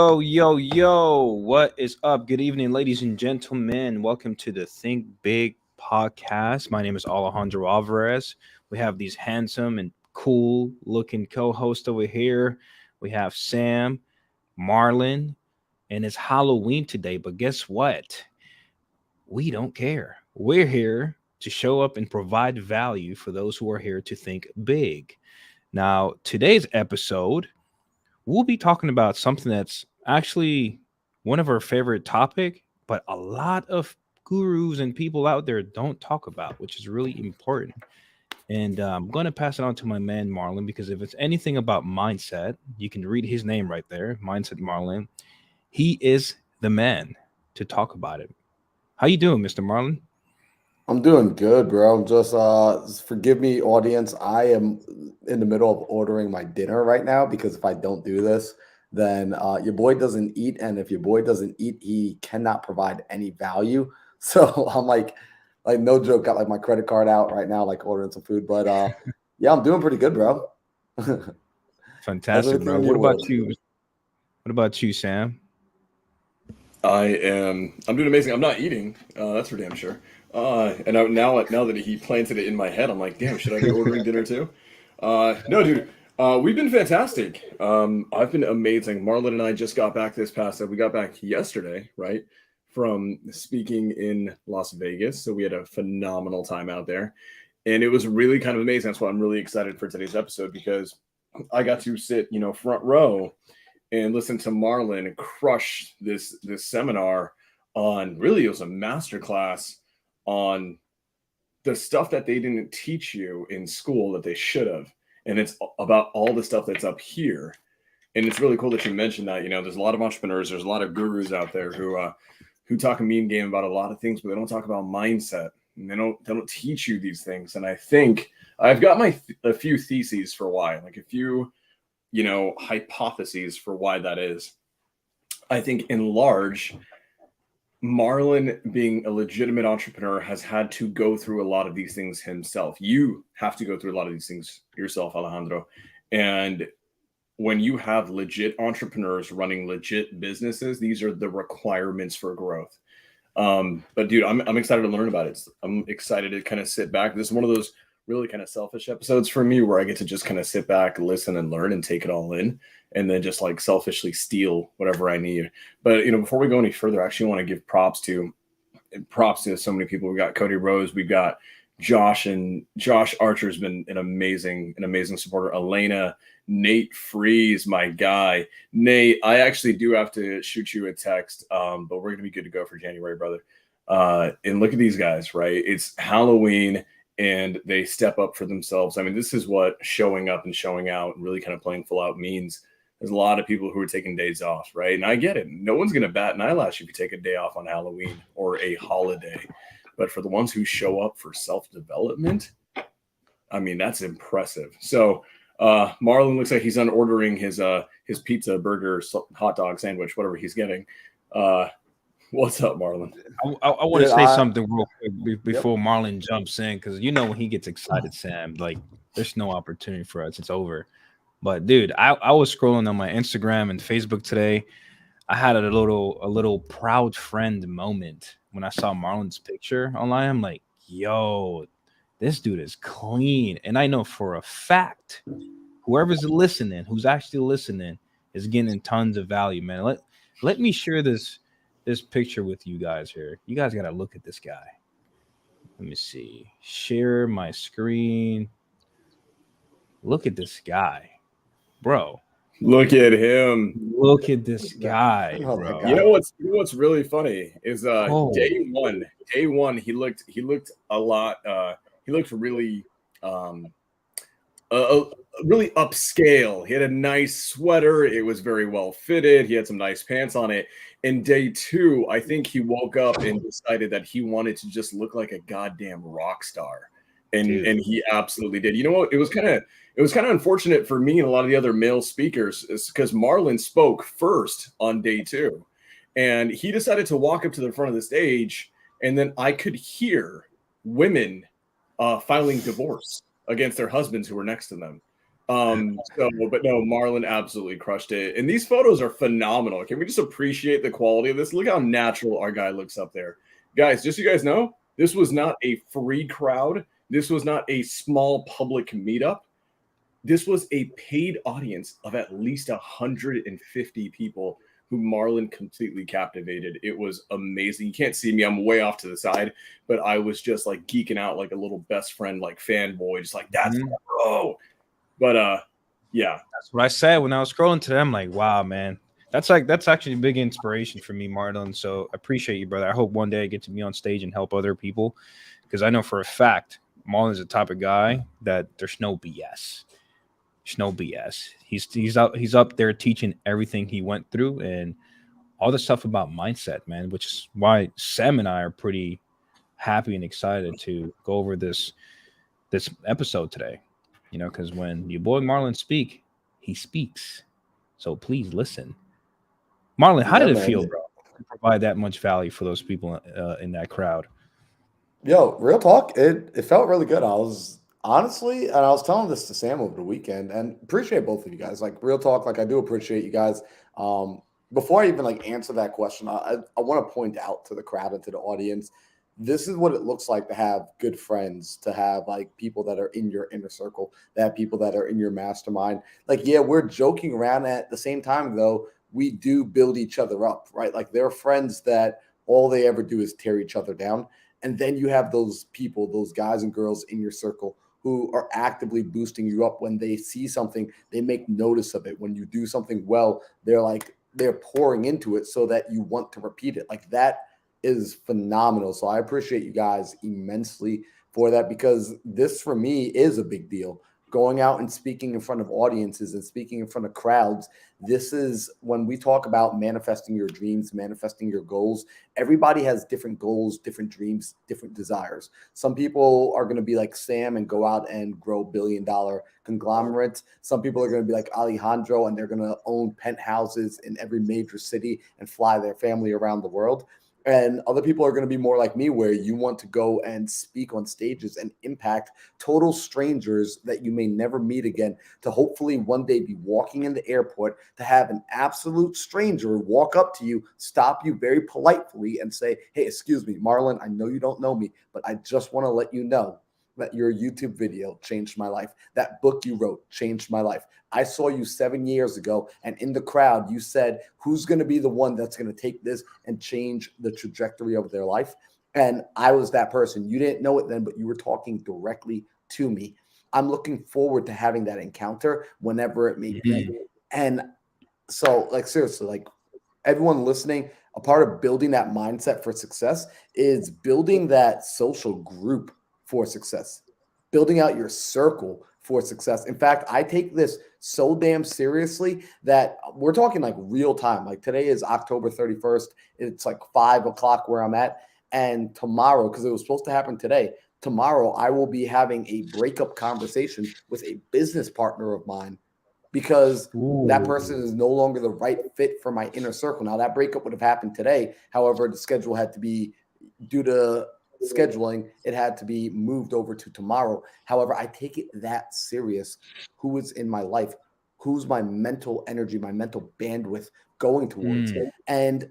Yo. What is up? Good evening, ladies and gentlemen. Welcome to the Think Big podcast. My name is Alejandro Alvarez. We have these handsome and cool looking co hosts over here. We have Sam, Marlon, and it's Halloween today. But guess what? We don't care. We're here to show up and provide value for those who are here to think big. Now, today's episode we'll be talking about something that's actually one of our favorite topic, but a lot of gurus and people out there don't talk about, which is really important. And I'm going to pass it on to my man Marlon because if it's anything about mindset, you can read his name right there, Mindset Marlon. He is the man to talk about it. How you doing, Mr. Marlon? I'm doing good, bro. Just forgive me, audience. I am in the middle of ordering my dinner right now because if I don't do this, then your boy doesn't eat, and if your boy doesn't eat, he cannot provide any value. So I'm like no joke, got like my credit card out right now, like ordering some food. But yeah, I'm doing pretty good, bro. How's Fantastic, everything bro. in What your about world? you? What about you, Sam? I'm doing amazing. I'm not eating. That's for damn sure. Now that he planted it in my head, I'm like, damn, should I be ordering dinner too? No, dude. We've been fantastic. I've been amazing. Marlon and I just got back this past. We got back yesterday, right, from speaking in Las Vegas. So we had a phenomenal time out there, and it was really kind of amazing. That's why I'm really excited for today's episode because I got to sit, front row and listen to Marlon crush this seminar on really it was a master class on the stuff that they didn't teach you in school that they should have. And it's about all the stuff that's up here. And it's really cool that you mentioned that. There's a lot of entrepreneurs, there's a lot of gurus out there who talk a mean game about a lot of things, but they don't talk about mindset. And they don't teach you these things. And I think I've got a few theses for why, like a few hypotheses for why that is. I think in large, Marlon, being a legitimate entrepreneur, has had to go through a lot of these things himself. You have to go through a lot of these things yourself, Alejandro. And when you have legit entrepreneurs running legit businesses, these are the requirements for growth. But dude, I'm excited to learn about it. I'm excited to kind of sit back. This is one of those really kind of selfish episodes for me where I get to just kind of sit back, listen and learn and take it all in and then just like selfishly steal whatever I need. But, before we go any further, I actually want to give props to so many people. We got Cody Rose, we've got Josh, and Josh Archer has been an amazing supporter. Elena, Nate Freeze, my guy. Nate, I actually do have to shoot you a text, but we're going to be good to go for January, brother. And look at these guys, right? It's Halloween and they step up for themselves. I mean, this is what showing up and showing out and really kind of playing full out means. There's a lot of people who are taking days off, right? And I get it. No one's going to bat an eyelash if you take a day off on Halloween or a holiday. But for the ones who show up for self-development, I mean, that's impressive. So Marlon looks like he's done ordering his pizza, burger, hot dog, sandwich, whatever he's getting. What's up, Marlon? I want to say something real quick before Marlon jumps in because when he gets excited, Sam, like there's no opportunity for us. It's over. But dude, I was scrolling on my Instagram and Facebook today. I had a little proud friend moment when I saw Marlon's picture online. I'm like, yo, this dude is clean. And I know for a fact, whoever's listening, who's actually listening, is getting tons of value, man. Let me share this picture with you guys here. You guys got to look at this guy. Let me see. Share my screen. Look at this guy, bro. Look at him. Look at this guy, bro. You know what's really funny is day one he looked a lot he looked really really upscale. He had a nice sweater. It was very well fitted. He had some nice pants on it. And day two, I think he woke up and decided that he wanted to just look like a goddamn rock star. And he absolutely did. You know what? It was kind of unfortunate for me and a lot of the other male speakers because Marlon spoke first on day two. And he decided to walk up to the front of the stage. And then I could hear women filing divorce against their husbands who were next to them. But no, Marlon absolutely crushed it. And these photos are phenomenal. Can we just appreciate the quality of this? Look how natural our guy looks up there. Guys, just so you guys know, this was not a free crowd. This was not a small public meetup. This was a paid audience of at least 150 people who Marlon completely captivated. It was amazing. You can't see me. I'm way off to the side, but I was just like geeking out like a little best friend, like fanboy, just like, that's my bro. But yeah. That's what I said when I was scrolling today. I'm like, wow, man. That's actually a big inspiration for me, Marlon. So I appreciate you, brother. I hope one day I get to be on stage and help other people, because I know for a fact Marlon's the type of guy that there's no BS. There's no BS. He's up there teaching everything he went through and all the stuff about mindset, man, which is why Sam and I are pretty happy and excited to go over this episode today. Because when your boy Marlon he speaks. So please listen. Marlon, how Yeah, did it man. feel, bro, to provide that much value for those people in that crowd? Yo, real talk. It felt really good. I was honestly, and I was telling this to Sam over the weekend, and appreciate both of you guys. Like real talk, like I do appreciate you guys. Before I even like answer that question, I want to point out to the crowd and to the audience, this is what it looks like to have good friends, to have like people that are in your inner circle, that have people that are in your mastermind. Like, yeah, we're joking around at the same time though. We do build each other up, right? Like they're friends that all they ever do is tear each other down. And then you have those people, those guys and girls in your circle who are actively boosting you up. When they see something, they make notice of it. When you do something well, they're pouring into it so that you want to repeat it. Like that is phenomenal. So I appreciate you guys immensely for that, because this for me is a big deal. Going out and speaking in front of audiences and speaking in front of crowds. This is when we talk about manifesting your dreams, manifesting your goals. Everybody has different goals, different dreams, different desires. Some people are going to be like Sam and go out and grow $1 billion conglomerates. Some people are going to be like Alejandro and they're going to own penthouses in every major city and fly their family around the world. And other people are going to be more like me, where you want to go and speak on stages and impact total strangers that you may never meet again, to hopefully one day be walking in the airport, to have an absolute stranger walk up to you, stop you very politely and say, hey, excuse me, Marlon, I know you don't know me, but I just want to let you know that your YouTube video changed my life. That book you wrote changed my life. I saw you 7 years ago, and in the crowd, you said, who's going to be the one that's going to take this and change the trajectory of their life? And I was that person. You didn't know it then, but you were talking directly to me. I'm looking forward to having that encounter whenever it may be. And so, like, seriously, like, everyone listening, a part of building that mindset for success is building that social group for success, building out your circle for success. In fact, I take this so damn seriously that we're talking like real time. Like today is October 31st. It's like 5 o'clock where I'm at. And tomorrow, because it was supposed to happen today, tomorrow I will be having a breakup conversation with a business partner of mine, because that person is no longer the right fit for my inner circle. Now, that breakup would have happened today. However, the schedule had to be, due to scheduling, it had to be moved over to tomorrow. However, I take it that serious. Who is in my life? Who's my mental energy, my mental bandwidth going towards? And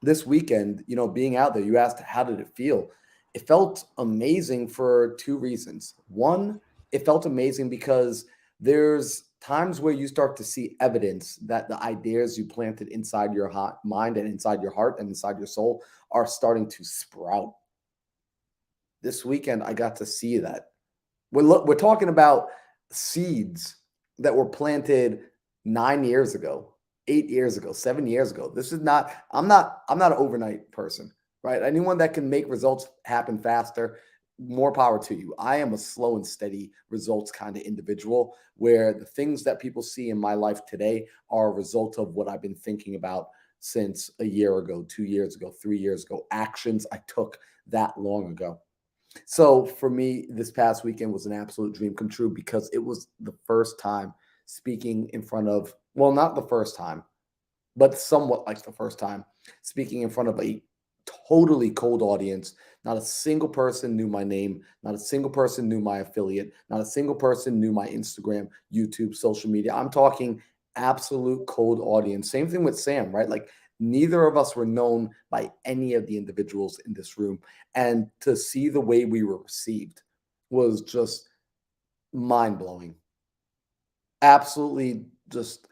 this weekend, being out there, you asked, how did it feel? It felt amazing for two reasons. One, it felt amazing because there's times where you start to see evidence that the ideas you planted inside your mind and inside your heart and inside your soul are starting to sprout. This weekend, I got to see that. We're talking about seeds that were planted 9 years ago, 8 years ago, 7 years ago. This is not, I'm not an overnight person, right? Anyone that can make results happen faster, more power to you. I am a slow and steady results kind of individual, where the things that people see in my life today are a result of what I've been thinking about since a year ago, 2 years ago, 3 years ago, actions I took that long ago. So for me, this past weekend was an absolute dream come true, because it was the first time speaking in front of, well, not the first time, but somewhat like the first time speaking in front of a totally cold audience. Not a single person knew my name. Not a single person knew my affiliate. Not a single person knew my Instagram, YouTube, social media. I'm talking absolute cold audience. Same thing with Sam, right? Like neither of us were known by any of the individuals in this room. And to see the way we were received was just mind blowing. Absolutely just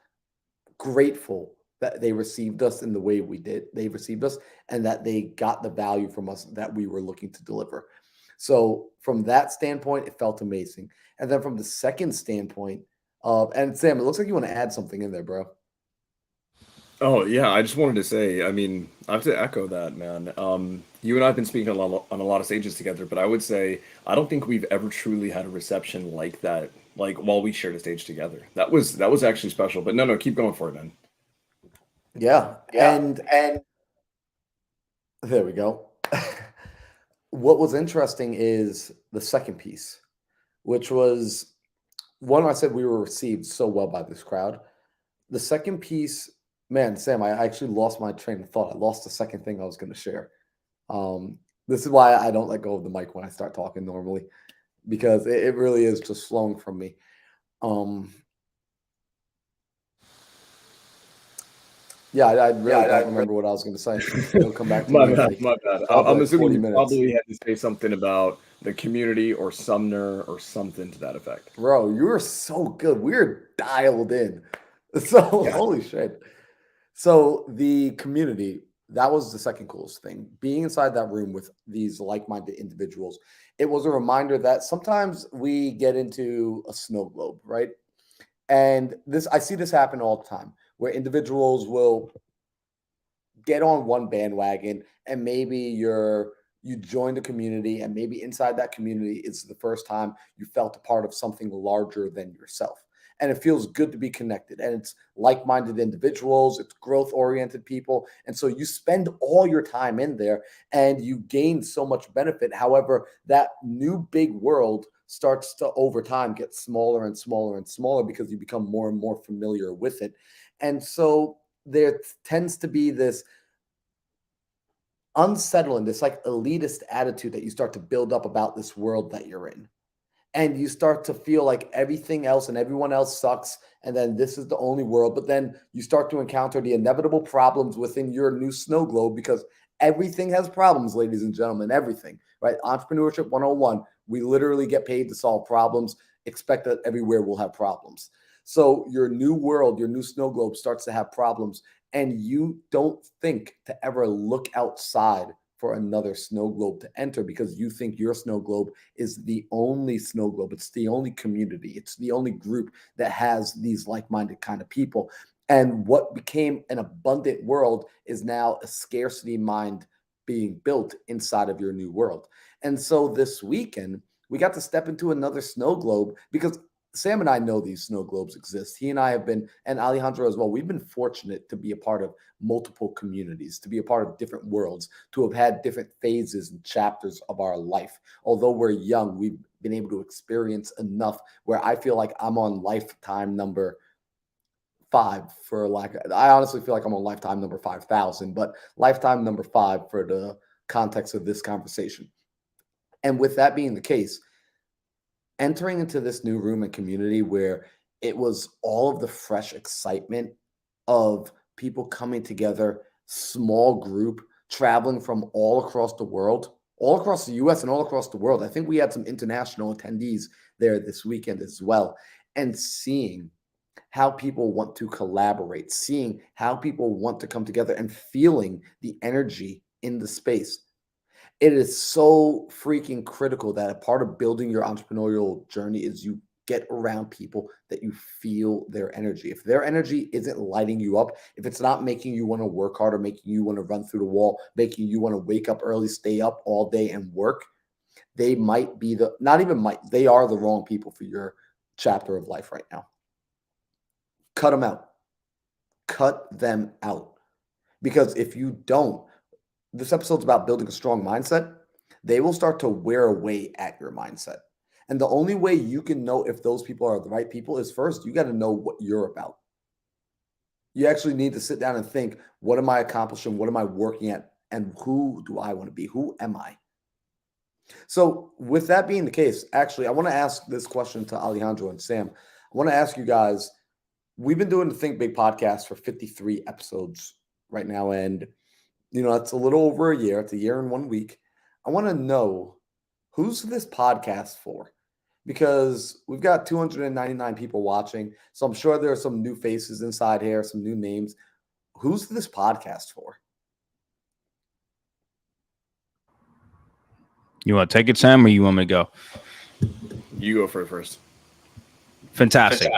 grateful that they received us in the way we did. They received us and that they got the value from us that we were looking to deliver. So from that standpoint, it felt amazing. And then from the second standpoint and Sam, it looks like you want to add something in there, bro. Oh yeah, I just wanted to say, I mean, I have to echo that, man. You and I have been speaking on a lot of stages together, but I would say I don't think we've ever truly had a reception like that, like while we shared a stage together. That was actually special. But no, keep going for it, man. Yeah. And there we go. What was interesting is the second piece, which was one I said we were received so well by this crowd. The second piece, man, Sam, I actually lost my train of thought. I lost the second thing I was going to share. This is why I don't let go of the mic when I start talking normally, because it really is just flowing from me. Yeah, I really don't remember what I was going to say. It'll come back to My me in bad, like my bad. probably I'm like assuming 40 you minutes. probably had to say something about the community or Sumner or something to that effect. Bro, you were so good. We were dialed in. So Yeah. holy shit. So the community, that was the second coolest thing. Being inside that room with these like-minded individuals, it was a reminder that sometimes we get into a snow globe, right? And this, I see this happen all the time, where individuals will get on one bandwagon and maybe you join the community, and maybe inside that community it's the first time you felt a part of something larger than yourself, and it feels good to be connected, and it's like-minded individuals, it's growth-oriented people, and so you spend all your time in there and you gain so much benefit. However, that new big world starts to over time get smaller and smaller and smaller because you become more and more familiar with it. And so there tends to be this unsettling, this like elitist attitude that you start to build up about this world that you're in. And you start to feel like everything else and everyone else sucks. And then this is the only world. But then you start to encounter the inevitable problems within your new snow globe, because everything has problems, ladies and gentlemen, everything, right? Entrepreneurship 101. We literally get paid to solve problems. Expect that everywhere will have problems. So your new world, your new snow globe starts to have problems, and you don't think to ever look outside for another snow globe to enter, because you think your snow globe is the only snow globe. It's the only community. It's the only group that has these like-minded kind of people. And what became an abundant world is now a scarcity mind being built inside of your new world. And so this weekend, we got to step into another snow globe, because Sam and I know these snow globes exist. He and I have been, and Alejandro as well, we've been fortunate to be a part of multiple communities, to be a part of different worlds, to have had different phases and chapters of our life. Although we're young, we've been able to experience enough where I feel like I'm on lifetime number 5 for like, I honestly feel like I'm on lifetime number 5,000, but lifetime number 5 for the context of this conversation. And with that being the case, entering into this new room and community where it was all of the fresh excitement of people coming together, small group, traveling from all across the world, all across the US and all across the world. I think we had some international attendees there this weekend as well. And seeing how people want to collaborate, seeing how people want to come together, and feeling the energy in the space. It is so freaking critical that a part of building your entrepreneurial journey is you get around people that you feel their energy. If their energy isn't lighting you up, if it's not making you want to work harder, making you want to run through the wall, making you want to wake up early, stay up all day and work, they might be not even might, they are the wrong people for your chapter of life right now. Cut them out. Cut them out. Because if you don't, this episode's about building a strong mindset. They will start to wear away at your mindset. And the only way you can know if those people are the right people is, first, you got to know what you're about. You actually need to sit down and think, what am I accomplishing? What am I working at and who do I want to be? Who am I? So, with that being the case, actually, I want to ask this question to Alejandro and Sam. I want to ask you guys, we've been doing the Think Big podcast for 53 episodes right now. And, it's a little over a year. It's a year and 1 week. I want to know, who's this podcast for? Because we've got 299 people watching. So I'm sure there are some new faces inside here, some new names. Who's this podcast for? You want to take it, Sam, or you want me to go? You go for it first. Fantastic.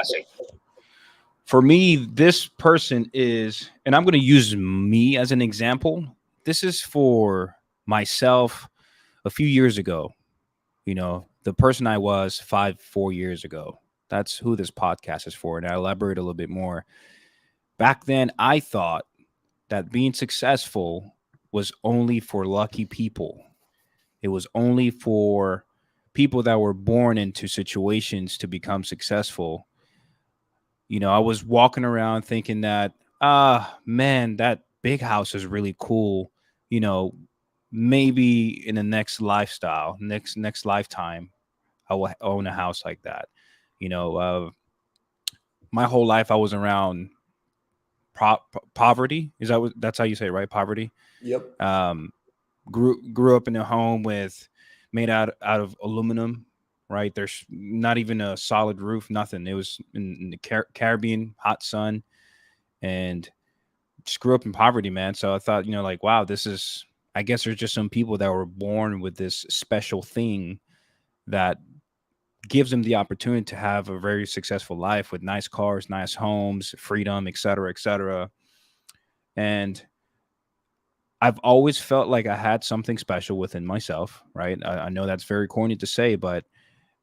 For me, this person is, and I'm going to use me as an example. This is for myself a few years ago. The person I was 4 years ago. That's who this podcast is for. And I elaborate a little bit more. Back then, I thought that being successful was only for lucky people. It was only for people that were born into situations to become successful. I was walking around thinking that, man, that big house is really cool. Maybe in the next lifestyle, next lifetime, I will own a house like that. My whole life I was around poverty. That's how you say it, right? Poverty. Yep. Grew up in a home made out of aluminum, right? There's not even a solid roof, nothing. It was in the Caribbean, hot sun, and just grew up in poverty, man. So I thought, like, wow, I guess there's just some people that were born with this special thing that gives them the opportunity to have a very successful life with nice cars, nice homes, freedom, et cetera, et cetera. And I've always felt like I had something special within myself, right? I know that's very corny to say, but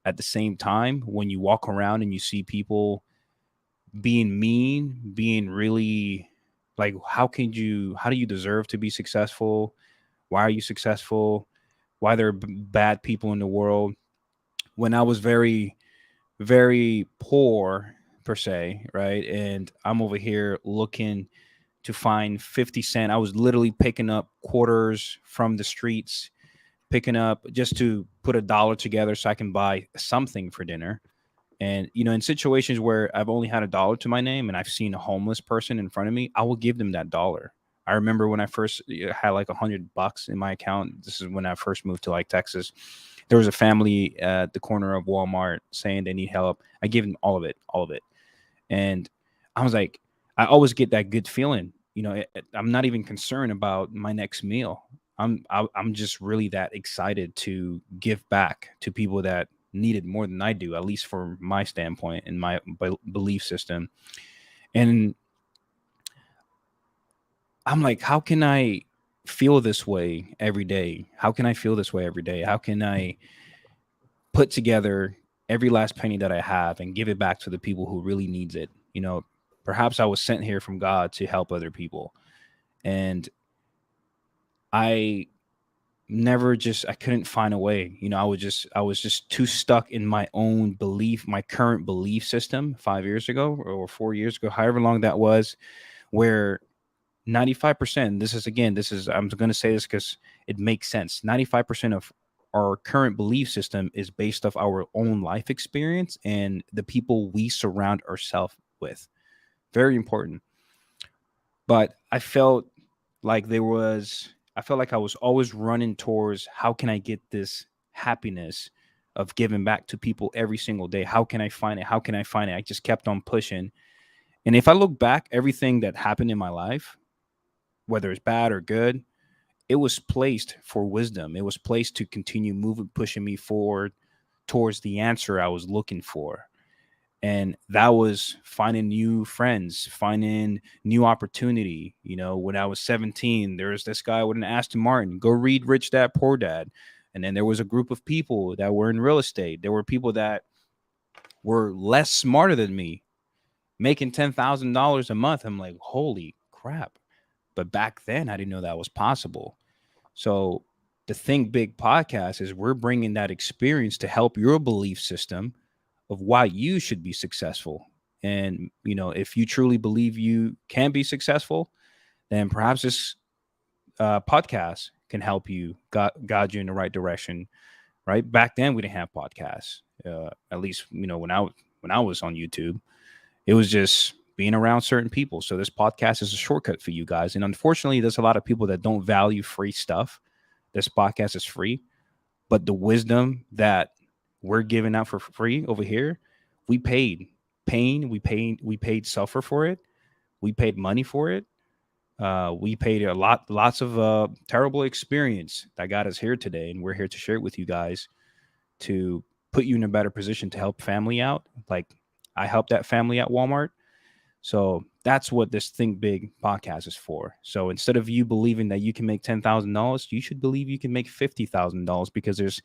at the same time, when you walk around and you see people being mean, being really like, how do you deserve to be successful? Why are you successful? Why there are bad people in the world? When I was very, very poor per se, right? And I'm over here looking to find 50 cents. I was literally picking up quarters from the streets, picking up just to put $1 together so I can buy something for dinner. And, in situations where I've only had $1 to my name and I've seen a homeless person in front of me, I will give them that dollar. I remember when I first had like $100 in my account. This is when I first moved to like Texas. There was a family at the corner of Walmart saying they need help. I gave them all of it. And I was like, I always get that good feeling. I'm not even concerned about my next meal. I'm just really that excited to give back to people that need it more than I do, at least for my standpoint and my belief system. And I'm like, how can I feel this way every day? How can I feel this way every day? How can I put together every last penny that I have and give it back to the people who really needs it? Perhaps I was sent here from God to help other people. And I I couldn't find a way. I was just too stuck in my own belief, my current belief system 5 years ago or 4 years ago, however long that was, where 95%, I'm going to say this because it makes sense. 95% of our current belief system is based off our own life experience and the people we surround ourselves with. Very important. But I felt like I was always running towards, how can I get this happiness of giving back to people every single day? How can I find it? How can I find it? I just kept on pushing. And if I look back, everything that happened in my life, whether it's bad or good, it was placed for wisdom. It was placed to continue moving, pushing me forward towards the answer I was looking for. And that was finding new friends, finding new opportunity. When I was 17, there was this guy with an Aston Martin, go read Rich Dad Poor Dad. And then there was a group of people that were in real estate. There were people that were less smarter than me, making $10,000 a month. I'm like, holy crap. But back then, I didn't know that was possible. So the Think Big podcast is, we're bringing that experience to help your belief system of why you should be successful. And, if you truly believe you can be successful, then perhaps podcasts can help you guide you in the right direction. Right back then, we didn't have podcasts. At least when I was on YouTube, it was just being around certain people. So this podcast is a shortcut for you guys. And unfortunately, there's a lot of people that don't value free stuff. This podcast is free, but the wisdom that we're giving out for free over here, we paid pain, we paid suffer for it, we paid money for it. We paid lots of terrible experience that got us here today, and we're here to share it with you guys to put you in a better position to help family out. Like I helped that family at Walmart. So that's what this Think Big podcast is for. So instead of you believing that you can make $10,000, you should believe you can make $50,000 because there's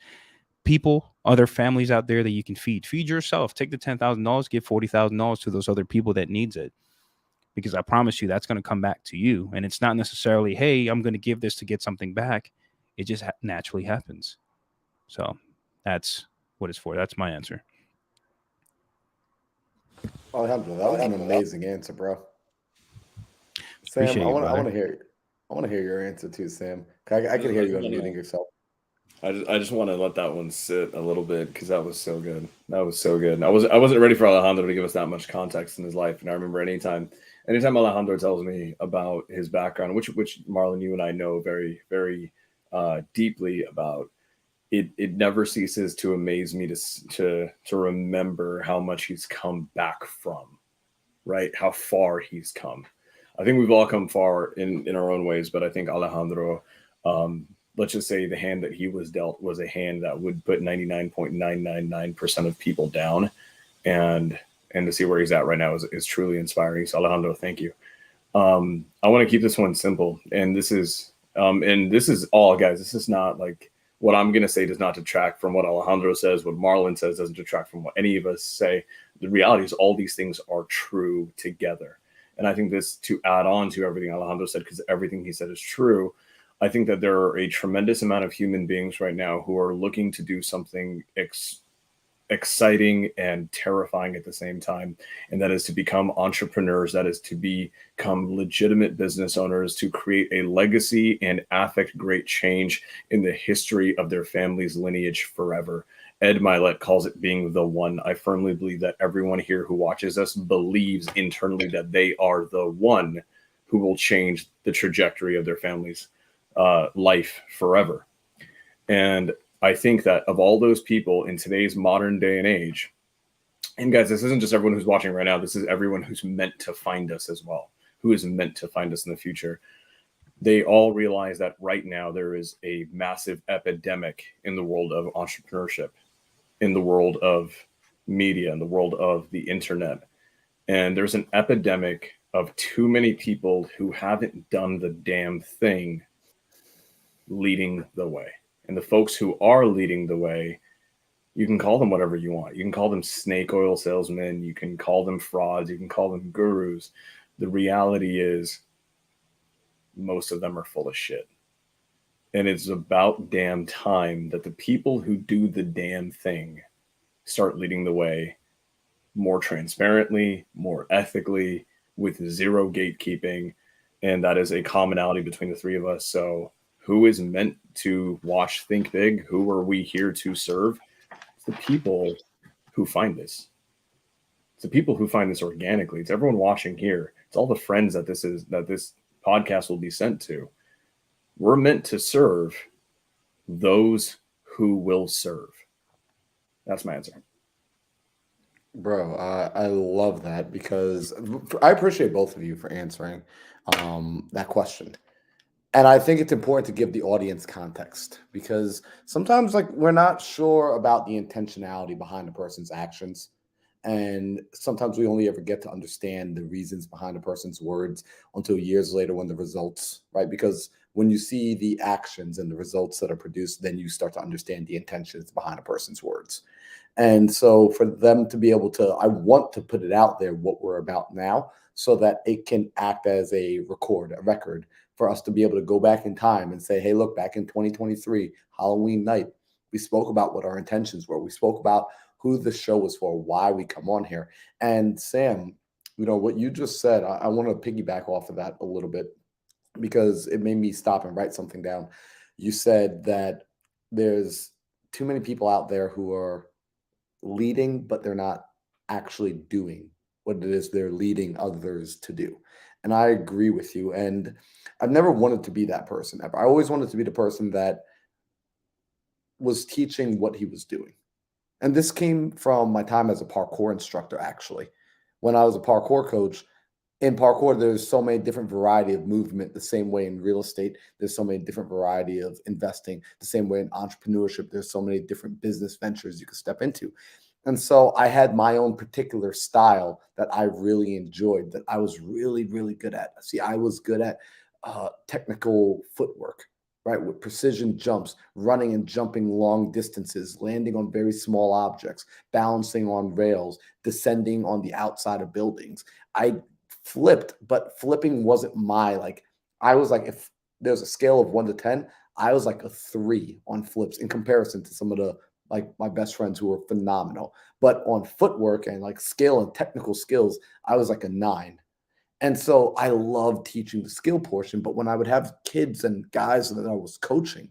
people, other families out there that you can feed. Feed yourself. Take the $10,000, give $40,000 to those other people that needs it. Because I promise you, that's going to come back to you. And it's not necessarily, hey, I'm going to give this to get something back. It just naturally happens. So that's what it's for. That's my answer. Alejandro, that was an amazing answer, bro. Sam, Appreciate I you, want I brother. want to hear I want to hear your answer too, Sam. I can hear you unmuting yourself. I just want to let that one sit a little bit because that was so good. That was so good. I wasn't ready for Alejandro to give us that much context in his life. And I remember anytime Alejandro tells me about his background, which Marlon, you and I know very, very deeply about, it never ceases to amaze me to remember how much he's come back from, right? How far he's come. I think we've all come far in our own ways, but I think Alejandro, let's just say the hand that he was dealt was a hand that would put 99.999% of people down, and to see where he's at right now is truly inspiring. So Alejandro, thank you. I want to keep this one simple, and this is all, guys. This is not like what I'm going to say does not detract from what Alejandro says. What Marlon says doesn't detract from what any of us say. The reality is all these things are true together. And I think this, to add on to everything Alejandro said, because everything he said is true, I think that there are a tremendous amount of human beings right now who are looking to do something exciting and terrifying at the same time. And that is to become entrepreneurs, that is to become legitimate business owners, to create a legacy and affect great change in the history of their family's lineage forever. Ed Milet calls it being the one. I firmly believe that everyone here who watches us believes internally that they are the one who will change the trajectory of their family's life forever. And I think that of all those people in today's modern day and age, and guys, this isn't just everyone who's watching right now, this is everyone who's meant to find us as well, who is meant to find us in the future. They all realize that right now there is a massive epidemic in the world of entrepreneurship, in the world of media, in the world of the internet. And there's an epidemic of too many people who haven't done the damn thing leading the way. And the folks who are leading the way, you can call them whatever you want. You can call them snake oil salesmen. You can call them frauds. You can call them gurus. The reality is most of them are full of shit. And it's about damn time that the people who do the damn thing start leading the way more transparently, more ethically, with zero gatekeeping. And that is a commonality between the three of us. So who is meant to watch Think Big? Who are we here to serve? It's the people who find this. It's the people who find this organically. It's everyone watching here. It's all the friends that this podcast will be sent to. We're meant to serve those who will serve. That's my answer. Bro, I love that because I appreciate both of you for answering that question. And I think it's important to give the audience context because sometimes like we're not sure about the intentionality behind a person's actions. And sometimes we only ever get to understand the reasons behind a person's words until years later when the results, right? Because when you see the actions and the results that are produced, then you start to understand the intentions behind a person's words. And so for them to be able to, I want to put it out there what we're about now so that it can act as a record for us to be able to go back in time and say, hey, look, back in 2023, Halloween night, we spoke about what our intentions were. We spoke about who the show was for, why we come on here. And Sam, what you just said, I want to piggyback off of that a little bit because it made me stop and write something down. You said that there's too many people out there who are leading, but they're not actually doing what it is they're leading others to do. And I agree with you. And I've never wanted to be that person ever. I always wanted to be the person that was teaching what he was doing. And this came from my time as a parkour instructor, actually. When I was a parkour coach, in parkour, there's so many different variety of movement. The same way in real estate, there's so many different variety of investing. The same way in entrepreneurship, there's so many different business ventures you could step into. And so I had my own particular style that I really enjoyed, that I was really, really good at. See, I was good at technical footwork, right? With precision jumps, running and jumping long distances, landing on very small objects, balancing on rails, descending on the outside of buildings. I flipped, but flipping wasn't my like, I was like, if there's a scale of 1 to 10, I was like a 3 on flips in comparison to some of the like my best friends who were phenomenal. But on footwork and like skill and technical skills, I was like a 9. And so I love teaching the skill portion. But when I would have kids and guys that I was coaching,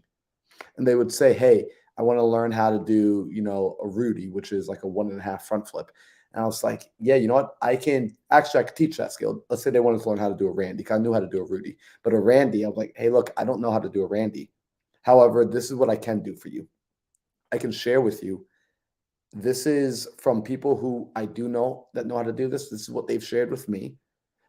and they would say, "Hey, I want to learn how to do, a Rudy, which is like a 1.5 front flip." And I was like, "Yeah, you know what? I could teach that skill." Let's say they wanted to learn how to do a Randy, because I knew how to do a Rudy. But a Randy, I was like, "Hey, look, I don't know how to do a Randy. However, this is what I can do for you. I can share with you. This is from people who I do know that know how to do this. This is what they've shared with me.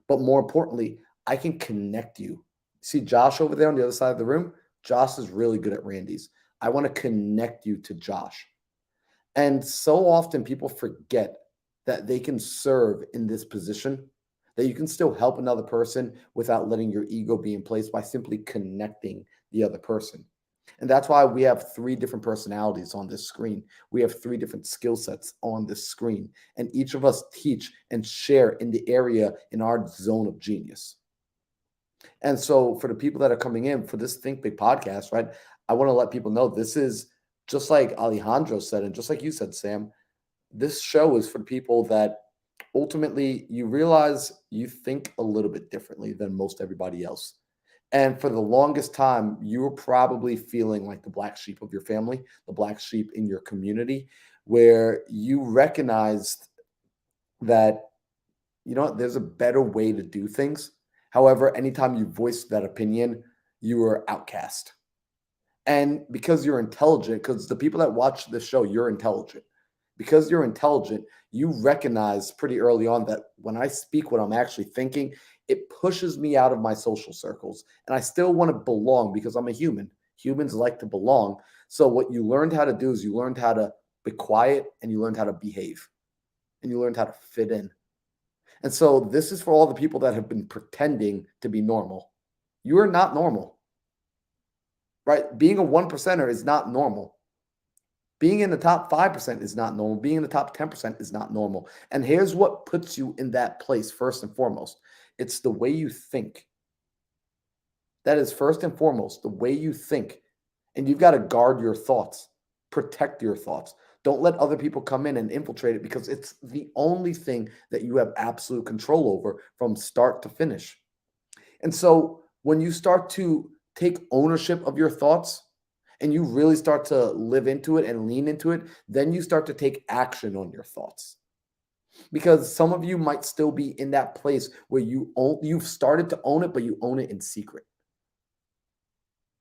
But more importantly, I can connect you. See Josh over there on the other side of the room? Josh is really good at Randy's. I want to connect you to Josh." And so often people forget that they can serve in this position, that you can still help another person without letting your ego be in place by simply connecting the other person. And that's why we have 3 different personalities on this screen. We have 3 different skill sets on this screen. And each of us teach and share in the area in our zone of genius. And so for the people that are coming in for this Think Big podcast, right, I want to let people know this is just like Alejandro said, and just like you said, Sam, this show is for people that ultimately you realize you think a little bit differently than most everybody else. And for the longest time, you were probably feeling like the black sheep of your family, the black sheep in your community, where you recognized that, there's a better way to do things. However, anytime you voiced that opinion, you were outcast. And because you're intelligent, because the people that watch this show, you're intelligent. Because you're intelligent, you recognize pretty early on that when I speak what I'm actually thinking, it pushes me out of my social circles. And I still want to belong because I'm a human. Humans like to belong. So what you learned how to do is you learned how to be quiet and you learned how to behave and you learned how to fit in. And so this is for all the people that have been pretending to be normal. You are not normal, right? Being a 1%er is not normal. Being in the top 5% is not normal. Being in the top 10% is not normal. And here's what puts you in that place first and foremost. It's the way you think. That is first and foremost, the way you think. And you've got to guard your thoughts, protect your thoughts. Don't let other people come in and infiltrate it because it's the only thing that you have absolute control over from start to finish. And so when you start to take ownership of your thoughts and you really start to live into it and lean into it, then you start to take action on your thoughts. Because some of you might still be in that place where you've started to own it, but you own it in secret.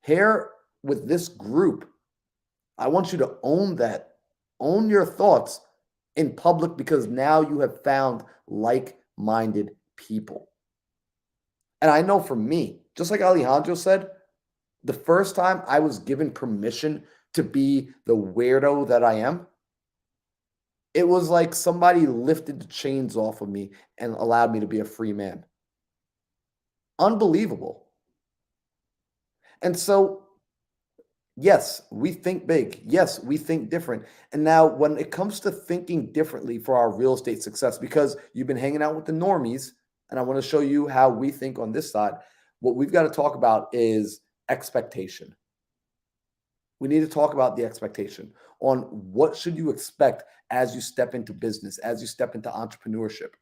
Here with this group, I want you to own that. Own your thoughts in public because now you have found like-minded people. And I know for me, just like Alejandro said, the first time I was given permission to be the weirdo that I am, it was like somebody lifted the chains off of me and allowed me to be a free man. Unbelievable. And so, yes, we think big. Yes, we think different. And now when it comes to thinking differently for our real estate success, because you've been hanging out with the normies, and I want to show you how we think on this side, what we've got to talk about is expectation. We need to talk about the expectation on what should you expect as you step into business, as you step into entrepreneurship.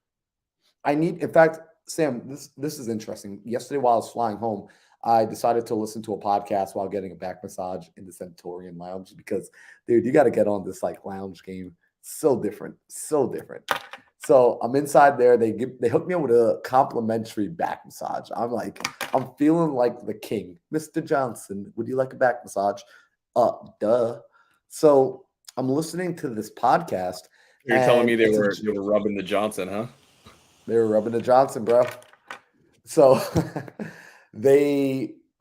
In fact, Sam, this is interesting. Yesterday while I was flying home, I decided to listen to a podcast while getting a back massage in the Centurion Lounge because, dude, you got to get on this like lounge game. So different, so different. So I'm inside there. They hooked me up with a complimentary back massage. I'm feeling like the king, Mr. Johnson. Would you like a back massage? Duh. So I'm listening to this podcast. You're telling me and they it's a- were rubbing the Johnson, huh? they were rubbing the Johnson, bro. So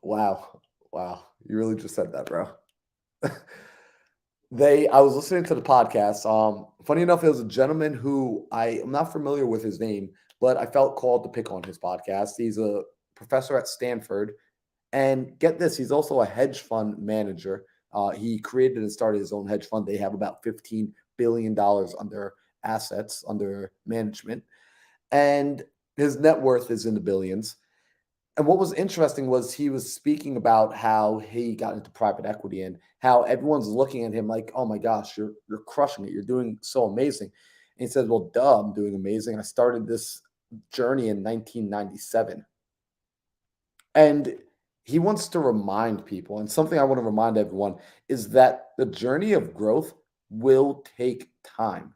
wow, you really just said that, bro. I was listening to the podcast. Funny enough, it was a gentleman who I am not familiar with his name, but I felt called to pick on his podcast. He's a professor at Stanford, and get this, he's also a hedge fund manager. He created and started his own hedge fund. They have about $15 billion under assets under management, and his net worth is in the billions. And what was interesting was he was speaking about how he got into private equity and how everyone's looking at him like, "Oh my gosh, you're crushing it. You're doing so amazing." And he said, "Well, duh, I'm doing amazing. I started this journey in 1997." And he wants to remind people, and something I want to remind everyone is that the journey of growth will take time.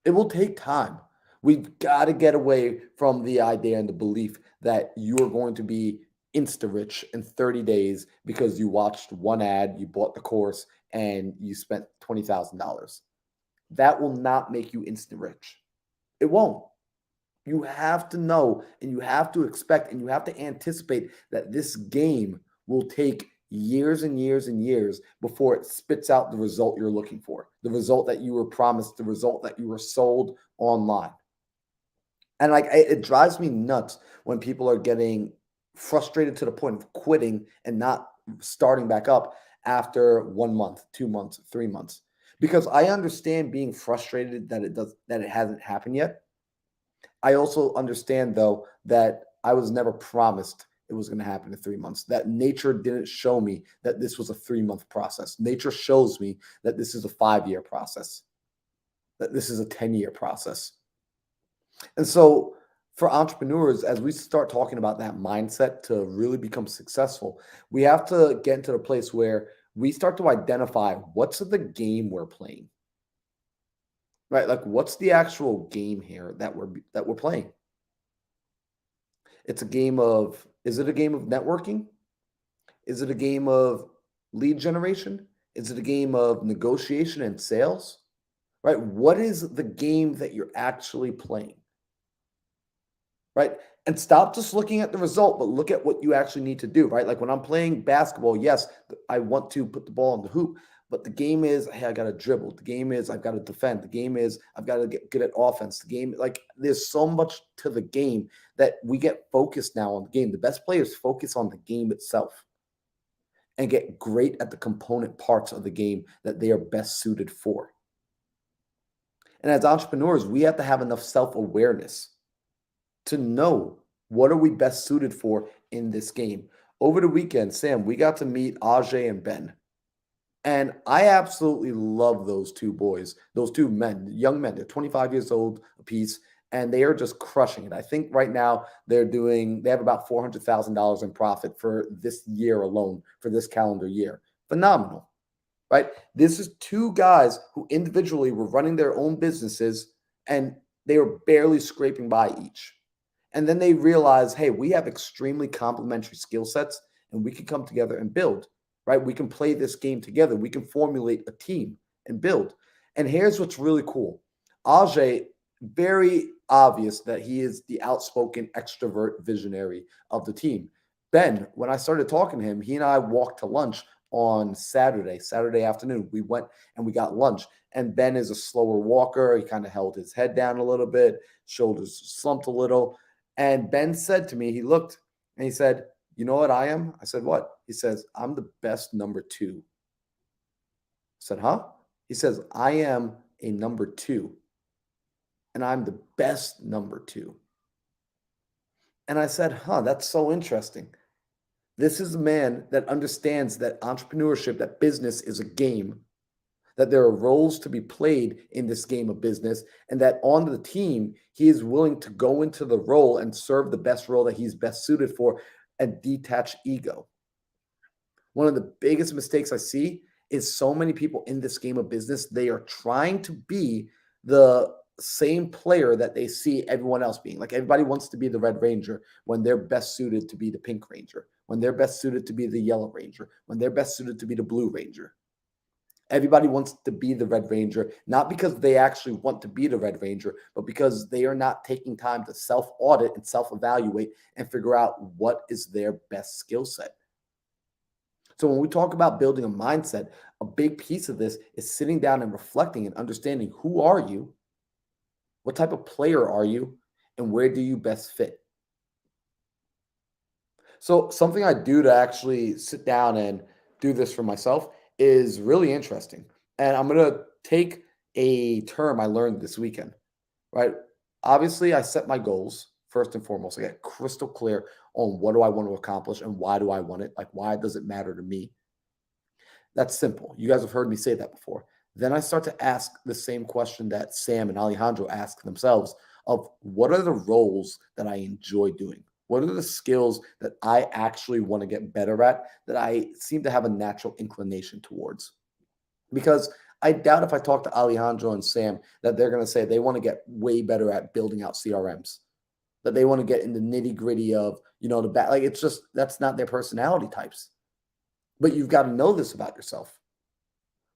It will take time. We've got to get away from the idea and the belief that you are going to be insta rich in 30 days because you watched one ad, you bought the course, and you spent $20,000. That will not make you instant rich. It won't. You have to know and you have to expect and you have to anticipate that this game will take years and years and years before it spits out the result you're looking for, the result that you were promised, the result that you were sold online. And like it drives me nuts when people are getting frustrated to the point of quitting and not starting back up after 1 month, 2 months, 3 months. Because I understand being frustrated that it hasn't happened yet. I also understand though that I was never promised it was going to happen in 3 months. That nature didn't show me that this was a 3-month process. Nature shows me that this is a 5-year process, that this is a 10-year process. And so for entrepreneurs, as we start talking about that mindset to really become successful, we have to get into the place where we start to identify what's the game we're playing. Right? Like what's the actual game here that we're playing? It's a game of, is it a game of networking? Is it a game of lead generation? Is it a game of negotiation and sales? Right? What is the game that you're actually playing? Right? And stop just looking at the result, but look at what you actually need to do, right? Like when I'm playing basketball, yes, I want to put the ball in the hoop, but the game is, hey, I got to dribble. The game is, I've got to defend. The game is, I've got to get good at offense. The game, like there's so much to the game that we get focused now on the game. The best players focus on the game itself and get great at the component parts of the game that they are best suited for. And as entrepreneurs, we have to have enough self-awareness to know what are we best suited for in this game. Over the weekend, Sam, we got to meet Ajay and Ben. And I absolutely love those two boys, those two men, young men. They're 25 years old apiece, and they are just crushing it. I think right now they have about $400,000 in profit for this year alone, for this calendar year. Phenomenal, right? This is two guys who individually were running their own businesses, and they were barely scraping by each. And then they realize, hey, we have extremely complementary skill sets, and we can come together and build. Right? We can play this game together. We can formulate a team and build. And here's what's really cool. Ajay, very obvious that he is the outspoken extrovert visionary of the team. Ben, when I started talking to him, he and I walked to lunch on Saturday afternoon. We went and we got lunch. And Ben is a slower walker. He kind of held his head down a little bit, shoulders slumped a little. And Ben said to me, he looked and he said, "You know what I am?" I said, "What?" He says, "I'm the best number 2. I said, "Huh?" He says, "I am a number 2, and I'm the best number 2." And I said, "Huh, that's so interesting." This is a man that understands that entrepreneurship, that business is a game, that there are roles to be played in this game of business, and that on the team, he is willing to go into the role and serve the best role that he's best suited for, and detach ego. One of the biggest mistakes I see is so many people in this game of business, they are trying to be the same player that they see everyone else being. Like everybody wants to be the Red Ranger when they're best suited to be the Pink Ranger, when they're best suited to be the Yellow Ranger, when they're best suited to be the Blue Ranger. Everybody wants to be the Red Ranger, not because they actually want to be the Red Ranger, but because they are not taking time to self-audit and self-evaluate and figure out what is their best skill set. So when we talk about building a mindset, a big piece of this is sitting down and reflecting and understanding who are you, what type of player are you, and where do you best fit? So something I do to actually sit down and do this for myself is really interesting. And I'm going to take a term I learned this weekend, right? Obviously, I set my goals first and foremost. I get crystal clear on what do I want to accomplish and why do I want it? Like, why does it matter to me? That's simple. You guys have heard me say that before. Then I start to ask the same question that Sam and Alejandro ask themselves of what are the roles that I enjoy doing? What are the skills that I actually want to get better at that I seem to have a natural inclination towards? Because I doubt if I talk to Alejandro and Sam that they're going to say they want to get way better at building out CRMs, that they want to get in the nitty gritty of, the back. Like it's just, that's not their personality types. But you've got to know this about yourself,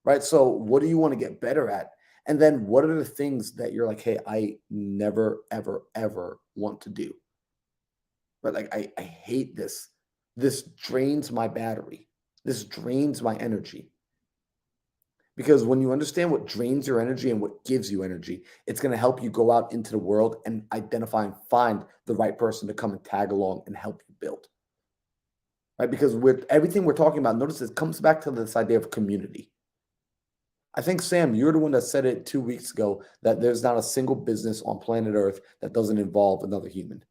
right? So what do you want to get better at? And then what are the things that you're like, hey, I never, ever, ever want to do? But like, I hate this. This drains my battery. This drains my energy. Because when you understand what drains your energy and what gives you energy, it's going to help you go out into the world and identify and find the right person to come and tag along and help you build. Right? Because with everything we're talking about, notice it comes back to this idea of community. I think, Sam, you're the one that said it 2 weeks ago that there's not a single business on planet Earth that doesn't involve another human.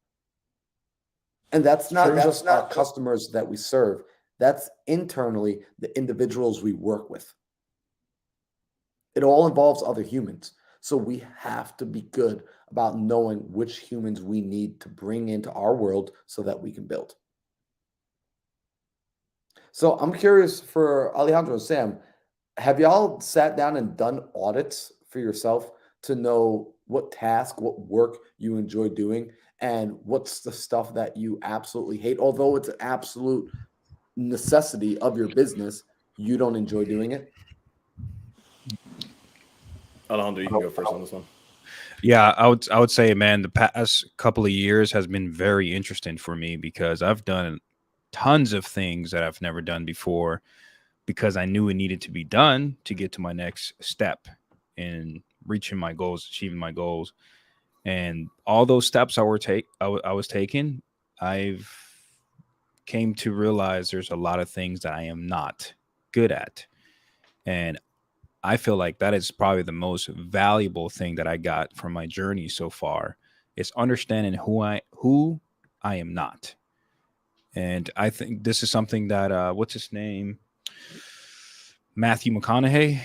And that's not just our customers that we serve. That's internally the individuals we work with. It all involves other humans. So we have to be good about knowing which humans we need to bring into our world so that we can build. So I'm curious for Alejandro and Sam, have y'all sat down and done audits for yourself to know what task, what work you enjoy doing, and what's the stuff that you absolutely hate? Although it's an absolute necessity of your business, you don't enjoy doing it? Alejandro, you can go first on this one. Yeah, I would say, man, the past couple of years has been very interesting for me because I've done tons of things that I've never done before because I knew it needed to be done to get to my next step in reaching my goals, achieving my goals. And all those steps I was taking, I've came to realize there's a lot of things that I am not good at. And I feel like that is probably the most valuable thing that I got from my journey so far is understanding who I am not. And I think this is something that what's his name? Matthew McConaughey,